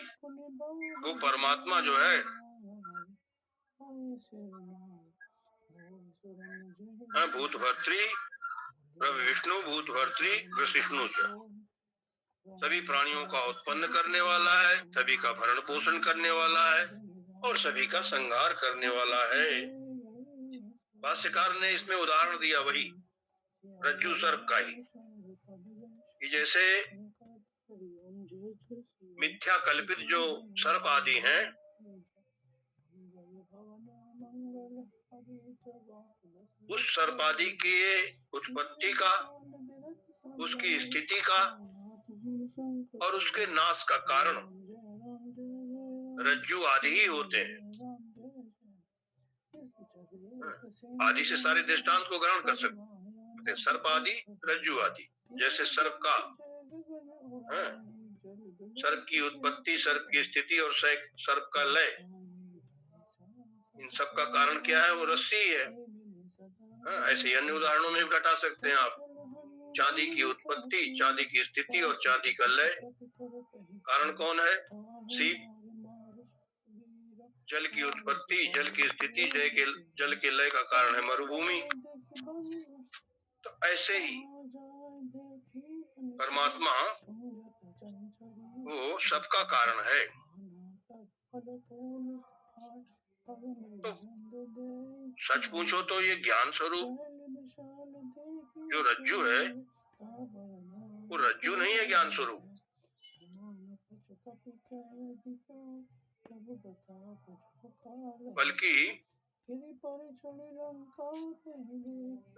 वो परमात्मा जो है, भूतभर्त्री विष्णु, भूतभर्त्री वृषिष्णु, सभी प्राणियों का उत्पन्न करने वाला है, सभी का भरण पोषण करने वाला है, और सभी का संहार करने वाला है। भाष्यकार ने इसमें उदाहरण दिया वही रज्जु सर्प का ही, कि जैसे मिथ्या कल्पित जो सर्प आदि हैं, उस सर्प आदि की उत्पत्ति का, उसकी स्थिति का और उसके नाश का कारण रज्जु आदि ही होते हैं। आदि से सारे दृष्टांत को ग्रहण कर सकते हैं, सर्प आदि, रज्जु आदि। जैसे सर्प का, सर्प की उत्पत्ति, सर्प की स्थिति और सर्प का लय, इन सब का कारण क्या है? वो रस्सी है। ऐसे ही अन्य उदाहरणों में भी घटा सकते हैं आप। चांदी की उत्पत्ति, चांदी की स्थिति और चांदी का लय, कारण कौन है? सीप। जल की उत्पत्ति, जल की स्थिति, जल के लय का कारण है मरुभूमि। तो ऐसे ही परमात्मा वो सबका कारण है। तो सच पूछो तो ये ज्ञान स्वरूप जो रज्जु है, वो रज्जु नहीं है ज्ञान स्वरूप, बल्कि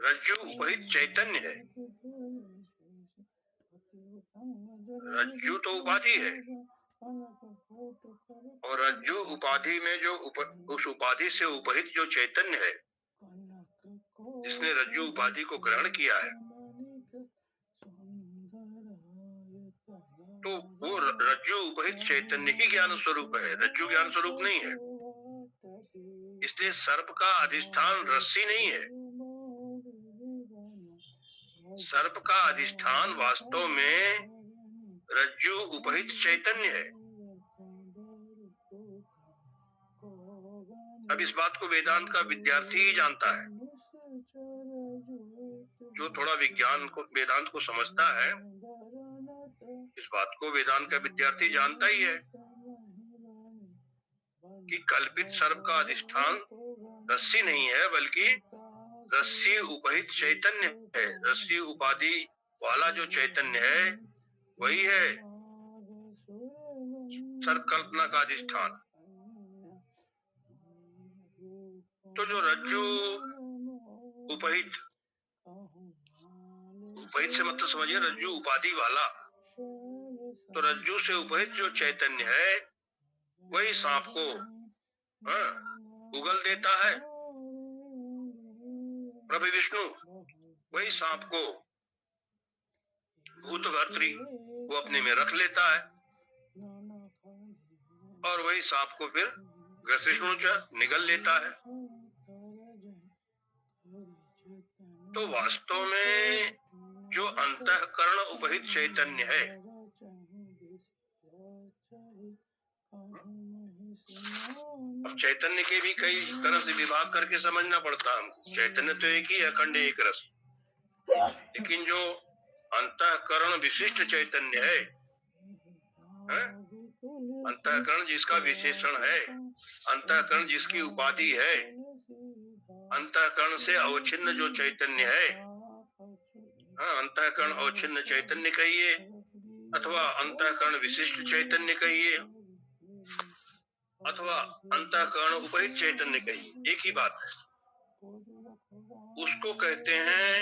रज्जु उपहित चैतन्य है। रज्जु तो उपाधि है, और रज्जु उपाधि में जो उस उपाधि से उपहित जो चैतन्य है, जिसने रज्जु उपाधि को ग्रहण किया है, तो वो रज्जु उपहित चैतन्य ही ज्ञान स्वरूप है, रज्जु ज्ञान स्वरूप नहीं है। इसलिए सर्प का अधिष्ठान रस्सी नहीं है। सर्प का अधिष्ठान वास्तव में रज्जु उपहित चैतन्य है। अब इस बात को वेदांत का विद्यार्थी ही जानता है। जो थोड़ा वेदांत को समझता है, इस बात को वेदांत का विद्यार्थी जानता ही है कि कल्पित सर्प का अधिष्ठान रस्सी नहीं है, बल्कि रस्सी उपहित चैतन्य है। रस्सी उपाधि वाला जो चैतन्य है वही है सर्प कल्पना का अधिष्ठान। तो जो रज्जु उपहित से मतलब समझिए रज्जु उपाधि वाला, तो रज्जु से उपहित जो चैतन्य है वही सांप को उगल देता है। प्रभु विष्णु वही सांप को भूतभर्त्री वो अपने में रख लेता है और वही सांप को फिर ग्रसिष्णु निगल लेता है। तो वास्तव में जो अंतःकरण उपहित चैतन्य है, अब चैतन्य के भी कई तरह से विभाग करके समझना पड़ता है हमको। चैतन्य तो एक ही अखंड एक रस, लेकिन जो अंतःकरण विशिष्ट चैतन्य है, अंतःकरण जिसका विशेषण है, अंतःकरण जिसकी उपाधि है, अंतःकरण से अवच्छिन्न जो चैतन्य है, अंतःकरण अवच्छिन्न चैतन्य कहिए अथवा अंतःकरण विशिष्ट चैतन्य कहिए अथवा अंतःकरण उपहित चैतन्य कहिए, एक ही बात है। उसको कहते हैं,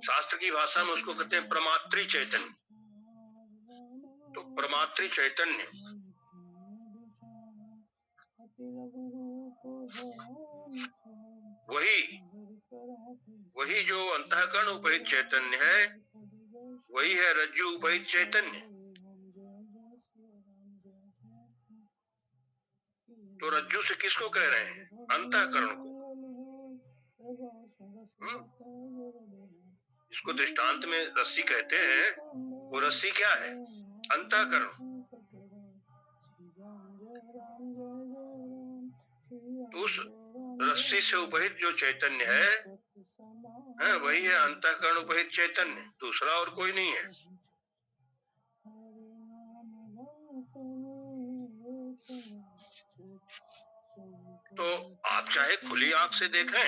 शास्त्र की भाषा में उसको कहते हैं प्रमात्री चैतन्य। तो प्रमात्री चैतन्य वही जो अंतःकरण उपहित चैतन्य है, वही है रज्जु उपहित चैतन्य। तो रज्जु से किसको कह रहे हैं? अंतःकरण को। इसको दृष्टांत में रस्सी कहते हैं। वो रस्सी क्या है? अंतःकरण। तो उस रस्सी से उपहित जो चैतन्य है, वही है अंतःकरण उपहित चैतन्य, दूसरा और कोई नहीं है। तो आप चाहे खुली आंख से देखें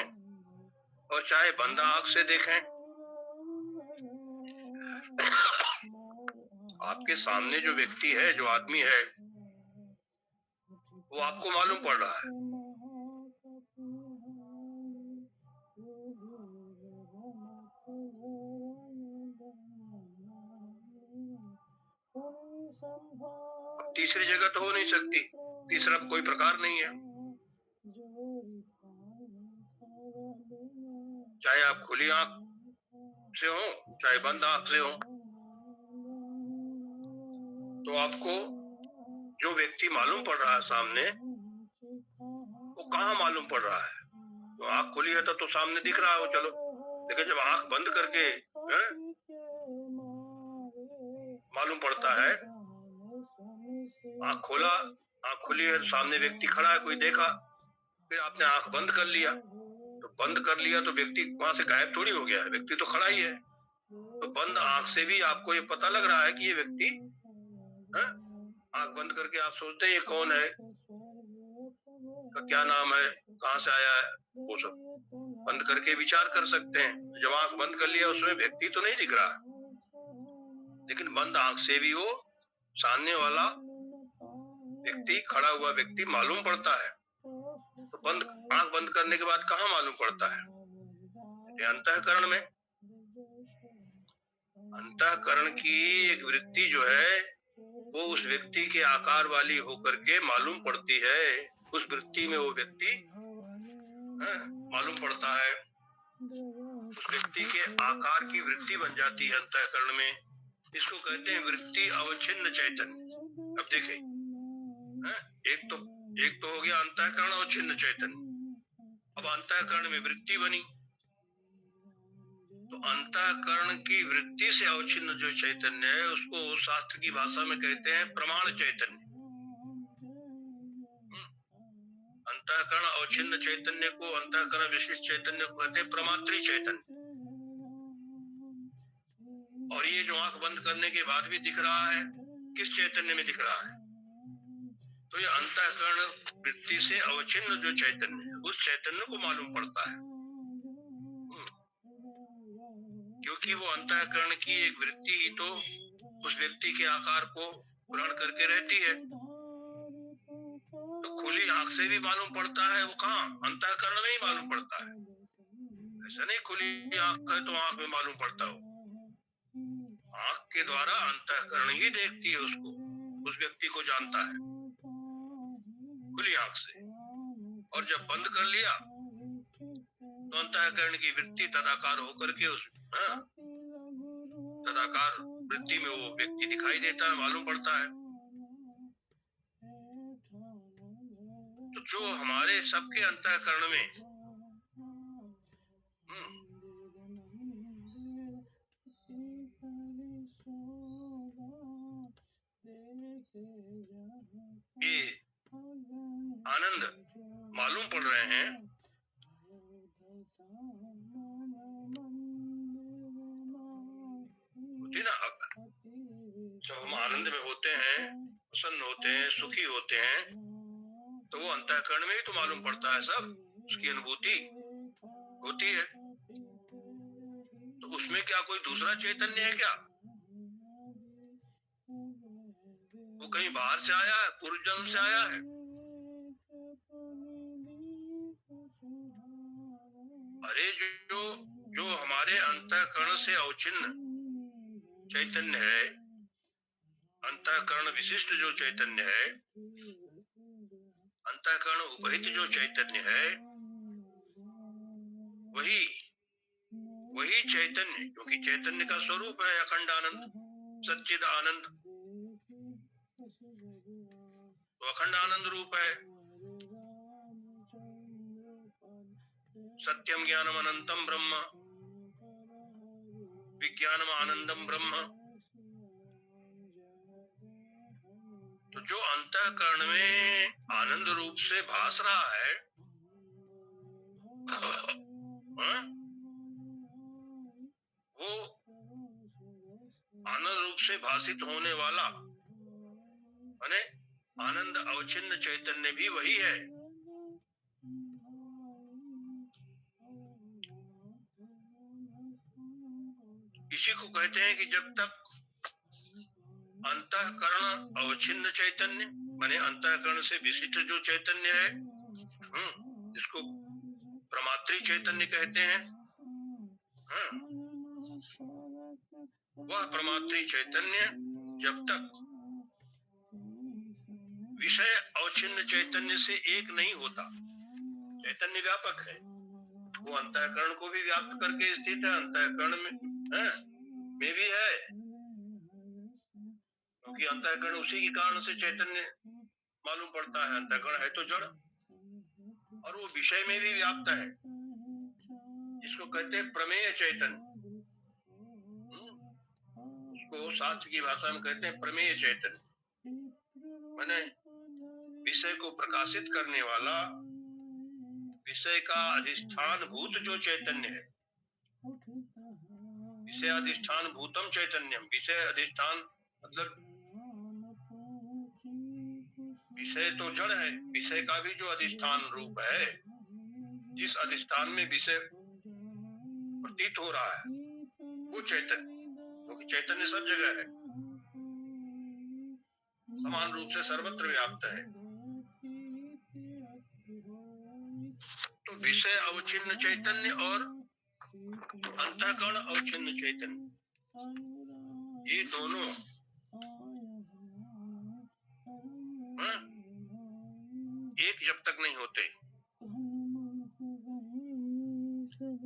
और चाहे बंद आंख से देखें, आपके सामने जो व्यक्ति है, जो आदमी है, वो आपको मालूम पड़ रहा है। तीसरी जगह तो हो नहीं सकती, तीसरा कोई प्रकार नहीं है। चाहे आप खुली आंख से हो, चाहे बंद आंख से हो, तो आपको जो व्यक्ति मालूम पड़ रहा है सामने, वो कहाँ मालूम पड़ रहा है? तो आंख खुली है तो सामने दिख रहा हो, चलो। लेकिन जब आंख बंद करके मालूम पड़ता है, आंख खुली है, सामने व्यक्ति खड़ा है, कोई देखा, फिर आपने आंख बंद कर लिया, तो व्यक्ति वहां से गायब थोड़ी हो गया है, व्यक्ति तो खड़ा ही है। तो बंद आंख से भी आपको ये पता लग रहा है कि ये व्यक्ति, आंख बंद करके आप सोचते हैं ये कौन है, क्या नाम है, कहाँ से आया है, वो सब बंद करके विचार कर सकते हैं। जब आंख बंद कर लिया, उसमें व्यक्ति तो नहीं दिख रहा, लेकिन बंद आंख से भी वो सामने वाला व्यक्ति, खड़ा हुआ व्यक्ति मालूम पड़ता है। तो आंख बंद करने के बाद कहाँ मालूम पड़ता है? अंतःकरण में। अंतःकरण की एक वृत्ति जो है, वो उस व्यक्ति के आकार वाली होकर के मालूम पड़ती है। उस वृत्ति में वो व्यक्ति मालूम पड़ता है, उस व्यक्ति के आकार की वृत्ति बन जाती है अंतःकरण में। इसको कहते हैं वृत्ति अवच्छिन्न चैतन्य। अब देखें, एक तो हो गया अंतःकरण अवच्छिन्न चैतन्य। अब अंतःकरण में वृत्ति बनी, तो अंतःकरण की वृत्ति से अवच्छिन्न जो चैतन्य है उसको शास्त्र की भाषा में कहते हैं प्रमाण चैतन्य। अंतःकरण अवच्छिन्न चैतन्य को, अंतःकरण विशिष्ट चैतन्य को कहते हैं प्रमात्री चैतन्य। और ये जो आंख बंद करने के बाद भी दिख रहा है, किस चैतन्य में दिख रहा है? तो ये अंतःकरण वृत्ति से अवच्छिन्न जो चैतन्य है उस चैतन्य को मालूम पड़ता है। क्योंकि वो अंतःकरण की एक वृत्ति ही तो उस व्यक्ति के आकार को ग्रहण करके रहती है। तो खुली आंख से भी मालूम पड़ता है, वो कहाँ? अंतःकरण में ही मालूम पड़ता है। ऐसा नहीं खुली आंख है तो आंख में मालूम पड़ता हो। आंख के द्वारा अंतःकरण ही देखती है उसको, उस व्यक्ति को जानता है खुली आंख से। और जब बंद कर लिया तो अंतःकरण की वृत्ति तदाकार होकर के उस तदाकार वृत्ति में वो व्यक्ति दिखाई देता है, मालूम पड़ता है। तो जो हमारे सबके अंतःकरण में ये आनंद मालूम पड़ रहे हैं, होती ना। जब हम आनंद में होते हैं, प्रसन्न होते हैं, सुखी होते हैं, तो वो अंतःकरण में ही तो मालूम पड़ता है, सब उसकी अनुभूति होती है। तो उसमें क्या कोई दूसरा चैतन्य है क्या? वो कहीं बाहर से आया है, पूर्व जन्म से आया है? अरे जो हमारे अंतःकरण से अवच्छिन्न चैतन्य है, अंतःकरण विशिष्ट जो चैतन्य है, अंतःकरण उपहित जो चैतन्य है, वही चैतन्य, क्योंकि चैतन्य का स्वरूप है अखंड आनंद, सच्चिद आनंद, तो अखंड आनंद रूप है। सत्यम ज्ञानम अनंतम ब्रह्म, विज्ञानम आनंदम ब्रह्म। तो जो अंतःकरण में आनंद रूप से भास रहा है, वो आनंद रूप से भासित होने वाला माने आनंद अवच्छिन्न चैतन्य भी वही है। इसी को कहते हैं कि जब तक अंतःकरण अवच्छिन्न चैतन्य माने अंतःकरण से विशिष्ट जो चैतन्य है, जिसको प्रमात्री चैतन्य कहते हैं, वह प्रमात्री चैतन्य जब तक विषय अवच्छिन्न चैतन्य से एक नहीं होता, चैतन्य व्यापक है, वो अंतःकरण को भी व्याप्त करके स्थित है, अंतःकरण में भी है, क्योंकि अंतःकरण उसी के कारण से चैतन्य मालूम पड़ता है। अंतःकरण है तो जड़, और वो विषय में भी व्याप्त है, जिसको कहते हैं प्रमेय चैतन्य। उसको शास्त्र की भाषा में कहते हैं प्रमेय चैतन्य, माने विषय को प्रकाशित करने वाला, विषय का अधिष्ठान भूत जो चैतन्य है, विषय अधिष्ठान भूतम चैतन्यम। विषय अधिष्ठान मतलब विषय तो जड़ है, विषय का भी जो अधिष्ठान रूप है, जिस अधिष्ठान में विषय प्रतीत हो रहा है, वो चैतन्य, क्योंकि चैतन्य सब जगह है, समान रूप से सर्वत्र व्याप्त है। तो विषय अवच्छिन्न चैतन्य और अंतःकरण अवच्छिन्न चैतन्य, ये दोनों एक जब तक नहीं होते,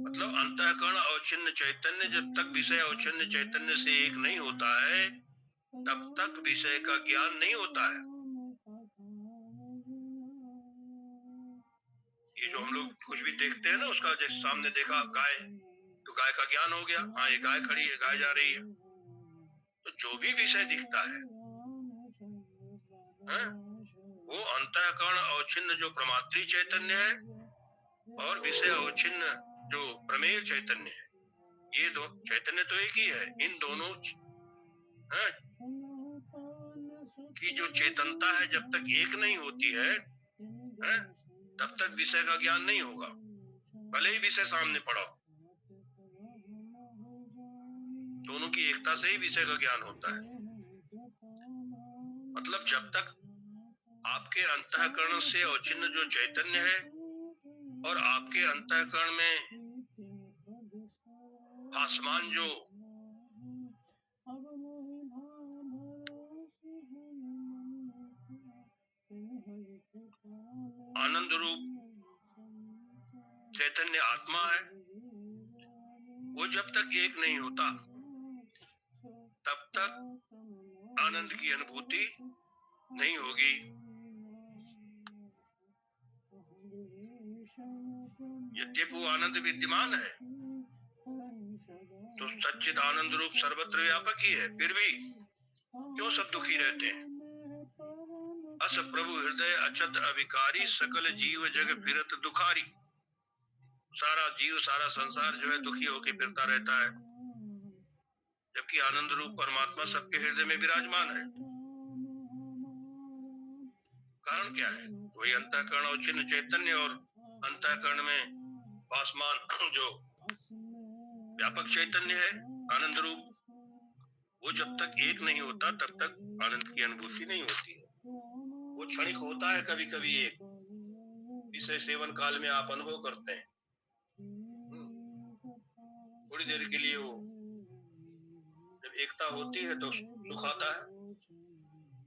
मतलब अंतःकरण अवच्छिन्न चैतन्य जब तक विषय अवच्छिन्न चैतन्य से एक नहीं होता है, तब तक विषय का ज्ञान नहीं होता है। ये जो हम लोग कुछ भी देखते हैं ना, उसका जैसे सामने देखा गाय, तो गाय का ज्ञान हो गया, हाँ ये गाय खड़ी है, गाय जा रही है। तो जो भी विषय दिखता है, वो अंतःकरण अवच्छिन्न जो प्रमात्री चैतन्य है और विषय अवच्छिन्न जो प्रमेय चैतन्य है, ये दो चैतन्य तो एक ही है। इन दोनों की जो चेतनता है जब तक एक नहीं होती है, तब तक विषय का ज्ञान नहीं होगा, भले ही विषय सामने पड़ा हो। दोनों की एकता से ही विषय का ज्ञान होता है। मतलब जब तक आपके अंतःकरण से अवच्छिन्न जो चैतन्य है और आपके अंतःकरण में आसमान जो आनंद रूप चैतन्य आत्मा है, वो जब तक एक नहीं होता तब तक आनंद की अनुभूति नहीं होगी। यद्यपि वो आनंद विद्यमान है तो सच्चिद आनंद रूप सर्वत्र व्यापक ही है, फिर भी क्यों सब दुखी रहते हैं? अस प्रभु हृदय अचत अविकारी सकल जीव जग फिरत दुखारी। सारा जीव सारा संसार जो है दुखी होकर फिरता रहता है, जबकि आनंद रूप परमात्मा सबके हृदय में विराजमान है। कारण क्या है? वही अंतःकरण अवच्छिन्न चैतन्य और अंतःकरण में भासमान जो व्यापक चैतन्य है आनंद रूप, वो जब तक एक नहीं होता तब तक आनंद की अनुभूति नहीं होती है। वो क्षणिक होता है, कभी कभी एक विषय सेवन काल में आप अनुभव करते हैं, थोड़ी देर के लिए। वो जब एकता होती है तो सुख आता है,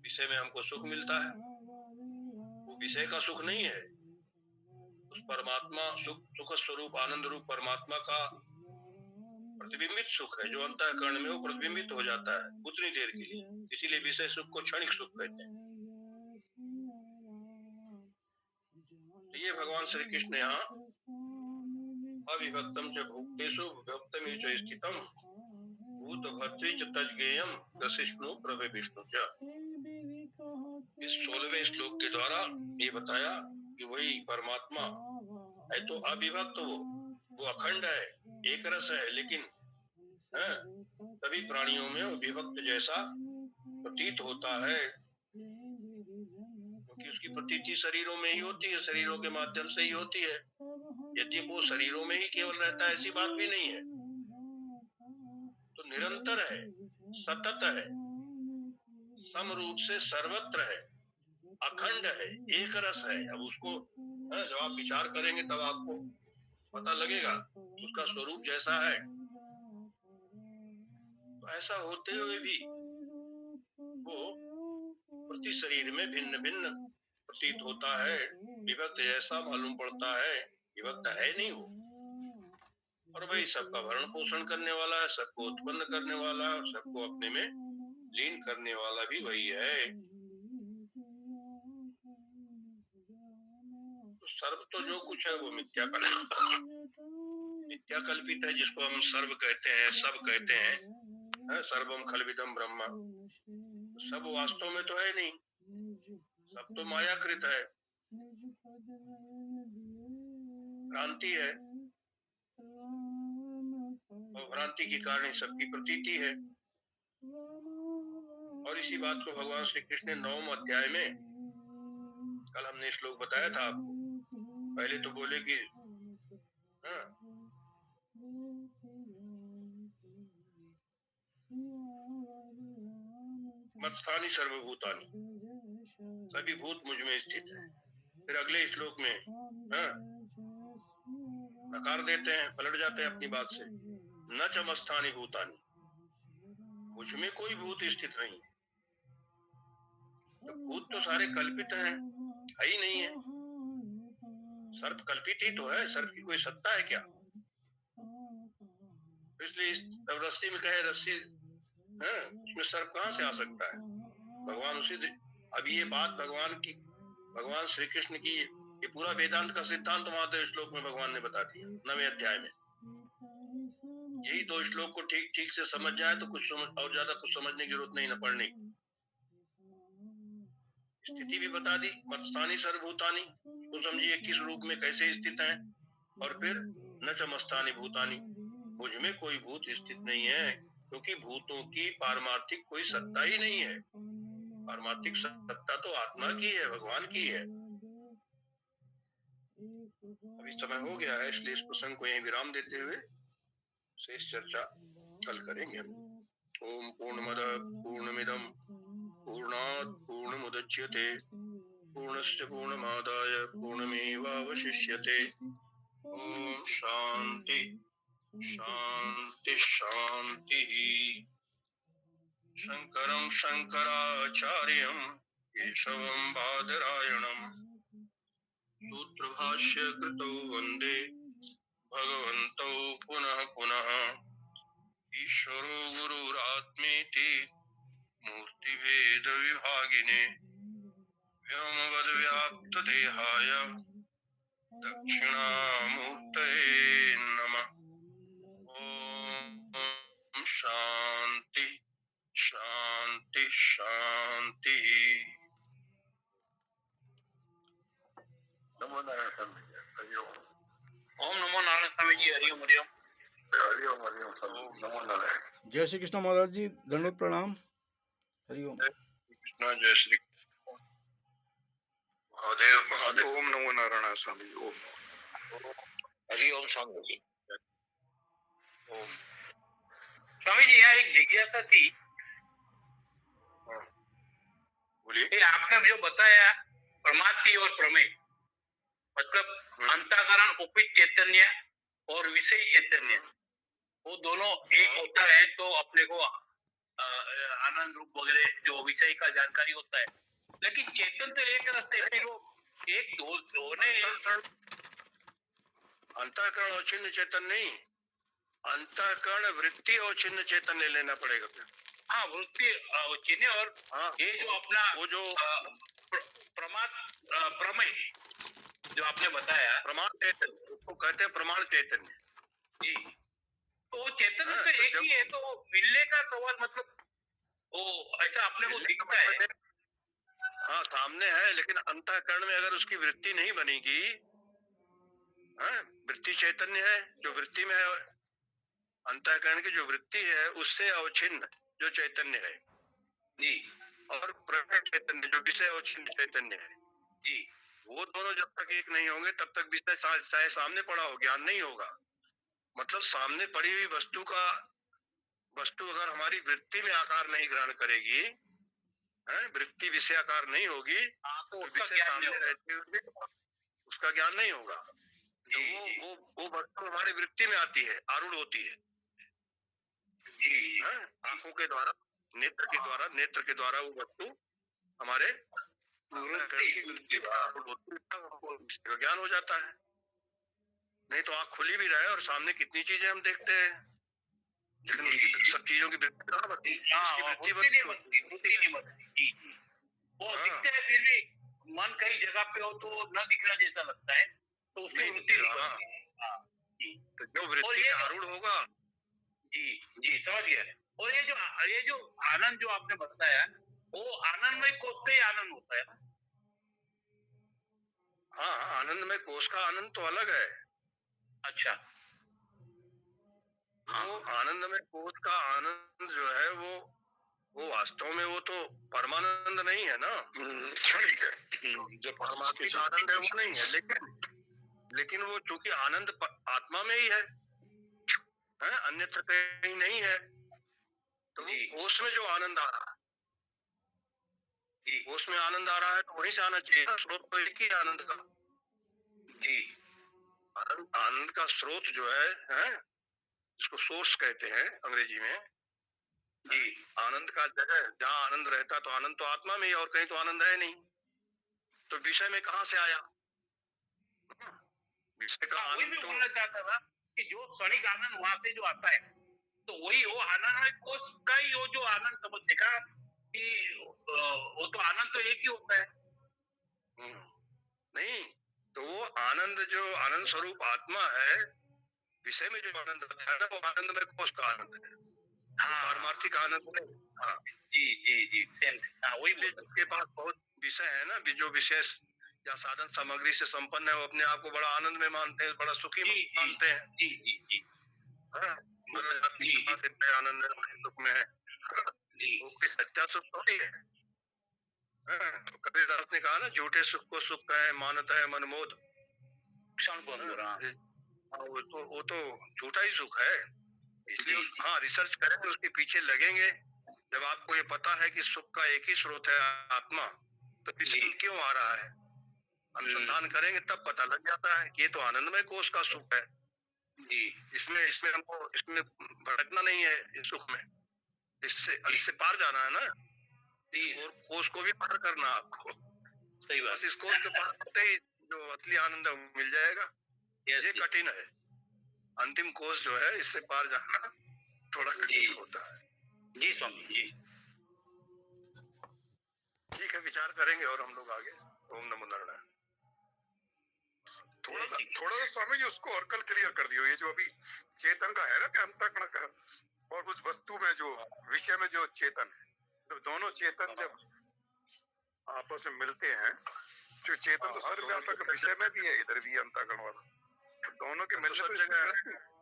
विषय में हमको सुख मिलता है। वो विषय का सुख नहीं है, उस परमात्मा सुख स्वरूप आनंद रूप परमात्मा का प्रतिबिंबित सुख है, जो अंतःकरण में वो प्रतिबिंबित हो जाता है उतनी देर के लिए। इसीलिए विषय सुख को क्षणिक सुख कहते हैं। तो ये भगवान श्री कृष्ण यहाँ अविभक्तम च भुक्तेषु विभक्तम च स्थितम भूत भर्तृ च तज्ज्ञेयम दशिष्णु प्रभे विष्णु च। इस 16वें श्लोक के द्वारा ये बताया कि वही परमात्मा है तो अविभक्त, वो अखंड है, एक रस है, लेकिन सभी प्राणियों में वो विभक्त जैसा प्रतीत होता है, क्योंकि उसकी प्रतीति शरीरों में ही होती है, शरीरों के माध्यम से ही होती है। यदि वो शरीरों में ही केवल रहता है ऐसी बात भी नहीं है, तो निरंतर है, सतत है, समरूप से सर्वत्र है, अखंड है, एक रस है। अब उसको जब आप विचार करेंगे तब आपको पता लगेगा उसका स्वरूप जैसा है। तो ऐसा होते हुए भी वो प्रति शरीर में भिन्न भिन्न प्रतीत होता है, विभक्त जैसा मालूम पड़ता है, विभक्त है नहीं वो। और वही सबका भरण पोषण करने वाला है, सबको उत्पन्न करने वाला है, सबको अपने में लीन करने वाला भी वही है। तो सर्व तो जो कुछ है वो मिथ्या कल्पित है, जिसको हम सर्व कहते हैं, सब कहते हैं, सर्वम खलविदम ब्रह्म। सब वास्तव में तो है नहीं, सब तो मायाकृत है, भ्रांति है, और भ्रांति के कारण ही सबकी प्रतीति है। और इसी बात को भगवान श्री कृष्ण ने 9वें अध्याय में, कल हमने श्लोक बताया था आपको, पहले तो बोले कि मत्स्थानी सर्वभूतानि, सभी भूत मुझ में स्थित है। फिर अगले श्लोक में नकार देते हैं, पलट जाते हैं अपनी बात से, न च मत्स्थानि भूतानि, मुझ में कोई भूत स्थित नहीं है। तो भूत तो सारे कल्पित हैं, है ही नहीं है। सर्प कल्पित ही तो है, सर्प की कोई सत्ता है क्या? इसलिए तब रस्सी में कहे रस्सी, उसमें सर्प कहाँ से आ सकता है? भगवान उसी अब ये बात भगवान श्री कृष्ण की, ये पूरा वेदांत का सिद्धांत वहां श्लोक में भगवान ने बता दिया 9वें अध्याय में। यही तो श्लोक को ठीक ठीक से समझ जाए तो कुछ समझ और ज्यादा कुछ समझने की जरूरत नहीं न पड़नी। स्थिति भी बता दी, मत्स्थानी सर्वभूतानि, तो समझिए किस रूप में कैसे स्थित है। और फिर न च मस्तानि भूतानि, मुझ में कोई भूत स्थित नहीं है, क्योंकि भूतों की पारमार्थिक कोई सत्ता ही नहीं है। पारमार्थिक सत्ता तो आत्मा की है, भगवान की है। अभी समय हो गया है, इसलिए इस प्रसंग को यहीं विराम देते हुए शेष चर्चा कल करेंगे हम। ओम पूर्णमद पूर्णमिदम पूर्णात् पूर्णमुदच्यते पूर्णस्य पूर्णमादाय पूर्णमेवावशिष्यते। ओम शांति शांति शांति। शंकरं शंकराचार्यं केशवं बादरायणं सूत्रभाष्य कृतौ वंदे भगवन्तौ पुनः पुनः। ईश्वरो गुरुरात्मेति मूर्तिभेद विभागिने व्योमवद्व्याप्तदेहाय दक्षिणामूर्तये नमः। ओम शांति शांति शांति। नमो नारायण स्वामी जी, हरिओम। ओम नमो नारायण स्वामी जी, हरिओम हरिओम। हरिओम हरिओम स्वामी, नमो नारायण। जय श्री कृष्ण महाराज जी, दंडवत प्रणाम। हरिओम। कृष्णा, जय श्री कृष्ण। महादेव महादेव। ओम नमो नारायण स्वामी। ओम हरिओम स्वामी जी। ओम। स्वामी जी, यहाँ एक जिज्ञासा थी। बोलिए। ये आपने जो बताया प्रमाति और प्रमेय, मतलब अंतःकरण उपित चैतन्य और विषय चैतन्य, वो दोनों एक होता है तो अपने को आनंद रूप वगैरह जो विषय का जानकारी होता है, लेकिन चेतन तो एक रस है, फिर वो एक होने अंतःकरण और चिन्ह चेतन नहीं, अंतःकरण वृत्ति और चिन्ह चेतन ले लेना पड़ेगा फिर। हाँ, वृत्ति चिन्ह और हाँ, ये जो अपना वो जो प्रमेय जो आपने बताया, प्रमाण चैतन्य, उसको कहते हैं प्रमाण चैतन्य जी। तो वो चेतन हाँ, तो एक ही है, तो मिलने का सवाल मतलब वो ऐसा अपने को दिखता है। हाँ, सामने है, लेकिन अंतःकरण में अगर उसकी वृत्ति नहीं बनेगी, हाँ, वृत्ति चैतन्य है जो वृत्ति में है, अंतःकरण की जो वृत्ति है उससे अवच्छिन्न जो चैतन्य है जी, और प्रकट चैतन्य जो विषय अवच्छिन्न चैतन्य है जी, वो दोनों जब तक एक नहीं होंगे तब तक विषय चाहे सामने पड़ा हो, ज्ञान नहीं होगा। मतलब सामने पड़ी हुई वस्तु अगर हमारी वृत्ति में आकार नहीं ग्रहण करेगी, वृत्ति विषय आकार नहीं होगी, तो उसका सामने रहते हुए उसका ज्ञान नहीं होगा। तो वो वस्तु हमारी वृत्ति में आती है, आरूढ़ होती है जी, आंखों के द्वारा, नेत्र के द्वारा वो वस्तु हमारे ज्ञान हो जाता है। नहीं तो आंख खुली भी रहे और सामने कितनी चीजें हम देखते हैं, लेकिन सब चीजों की वृत्ति कहाँ बनती है? वो दिखते हैं फिर भी मन कई जगह पे हो तो न दिखना जैसा लगता है, तो उसकी वृत्ति नहीं बनती है। तो जो वृत्ति आरूढ़ होगा, जी जी, समझ गया। और ये जो आनंद जो आपने बताया, वो आनंदमय कोष से ही आनंद होता है ना? हाँ, आनंदमय कोष का आनंद तो अलग है। अच्छा, वो आनंदमय कोष का आनंद जो है वो वास्तव में वो तो परमानंद नहीं है ना, क्षणिक है। जो परमात्मिक आनंद है वो नहीं है, लेकिन वो चूंकि आनंद आत्मा में ही है, अन्यत्र कहीं नहीं है, तो कोष में जो आनंद आ रहा है, कोष में आनंद आ रहा है तो वहीं से आना चाहिए। स्रोत तो एक ही आनंद का। जी, आनंद का स्रोत जो है, जिसको सोर्स कहते हैं अंग्रेजी में, जी, आनंद का जगह जहाँ आनंद रहता तो आनंद तो आत्मा में ही, और कहीं तो आनंद है नहीं, तो विषय में कहाँ से आया? विषय का आनंद तो बोलना चाहता था कि जो क्षणिक आनंद वहां से जो आता है, तो वही वो आनंद कोष का ही वो जो आनंद समझने का कि वो तो आनंद तो एक ही होता है। नहीं, तो वो आनंद जो आनंद स्वरूप आत्मा है, विषय में जो आनंद आता है ना, वो आनंद में कोष का आनंद है, हाँ पारमार्थिक आनंद नहीं। हाँ, जी सेम। हाँ वही इसलिए बोल जिसके पास बहुत विषय है ना, जो विशेष या साधन सामग्री से संपन्न है, वो अपने आप को बड़ा आनंद में मानते हैं, बड़ा सुखी मानते हैं। जी हाँ, मतलब जाति जी के पास इतने आनंद है, बड़े सुख में है, जी वो कोई सच्चा सुख थोड़ी है। हाँ, तो कबीरदास ने कहा ना, झूठे सुख को सुख कहे, मानता है मनमोद। क्षण कौन बोल रहा? हाँ, वो तो झूठा ही सुख है। इसलिए जी, हाँ, रिसर्च करेंगे, उसके पीछे लगेंगे। जब आपको ये पता है कि सुख का एक ही स्रोत है, आत्मा, तो विषय क्यों आ रहा है, अनुसंधान करेंगे तब पता लग जाता है कि ये तो आनंदमय कोष का सुख है। जी इसमें इसमें हमको इसमें भटकना नहीं है, इस सुख में, इससे पार जाना है ना, और कोष को भी पार करना आपको। सही बात। बस इस कोष के पार करते ही जो असली आनंद है वो मिल जाएगा। ये कठिन है, अंतिम कोष जो है, इससे पार जाना थोड़ा कठिन होता है। जी स्वामी जी। ठीक है, विचार करेंगे और हम लोग आगे। ओम नमो नारायण। थोड़ा सा स्वामी जी उसको और कल क्लियर कर दियो, ये जो अभी चेतन का है ना, कि अंतःकरण का और उस वस्तु में जो विषय में जो चेतन है, तो दोनों चेतन जब आपस में मिलते हैं, जो चेतन तो सर्वव्यापक विषय में भी है, इधर भी अंतःकरण वाला, तो दोनों के मिलने पर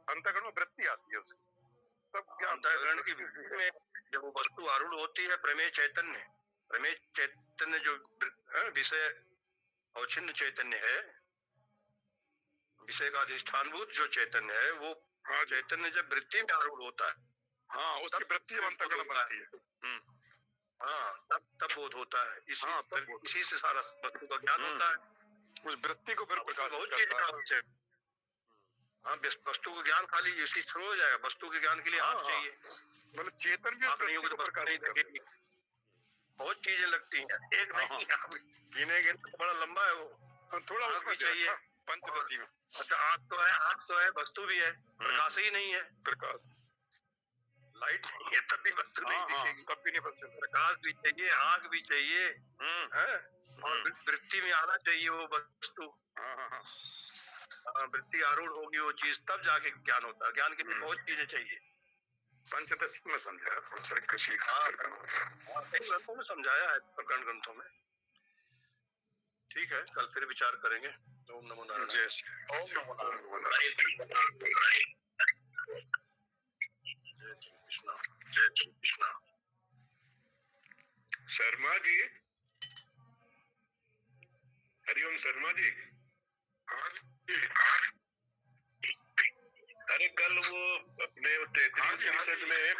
अंतःकरण में वृत्ति आती है उसकी, तब क्या अंतःकरण की वृत्ति में जब वो वस्तु आरूढ़ होती है, प्रमेय चैतन्य जो विषय अवच्छिन्न चैतन्य है, विषय का अधिष्ठानभूत जो चैतन्य है, वो चैतन्य जब वृत्ति में आरूढ़ होता है, हाँ, उसकी वृत्ति अंतःकरण बनती है। हाँ, तब बोध होता है। इसी से सारा वस्तु का ज्ञान होता है। उस वृत्ति को फिर प्रकाशित बहुत करता है। हाँ, वस्तु का ज्ञान खाली इसी थ्रू हो जाएगा, वस्तु के ज्ञान के लिए आप चाहिए। मतलब चेतन भी उस वृत्ति को प्रकाशित करता है। बहुत चीजें लगती हैं, एक नहीं, आप गिनेंगे तो बड़ा लंबा है वो। थोड़ा उसमें चाहिए पंचदशी में। अच्छा, आँख तो है, वस्तु भी है, प्रकाश ही नहीं है। प्रकाश, लाइट नहीं है तब भी वस्तु नहीं दिखेगी, तब भी नहीं बच सकता। प्रकाश भी चाहिए, आँख भी चाहिए, और वृत्ति में आना चाहिए वो वस्तु। वृत्ति आरूढ़ होगी वो चीज, तब जाके ज्ञान होता है। ज्ञान के लिए बहुत चीजें चाहिए। पंचदशी में समझाया, थोड़ा सा कृषि ग्रंथों में समझाया है, प्रकरण ग्रंथों में। ठीक है, कल फिर विचार करेंगे। ओम नमो नारायण। ओम नमो नारायण। जय श्री कृष्ण, जय श्री कृष्ण। शर्मा जी, हरिओम शर्मा जी। अरे कल वो अपने 33 में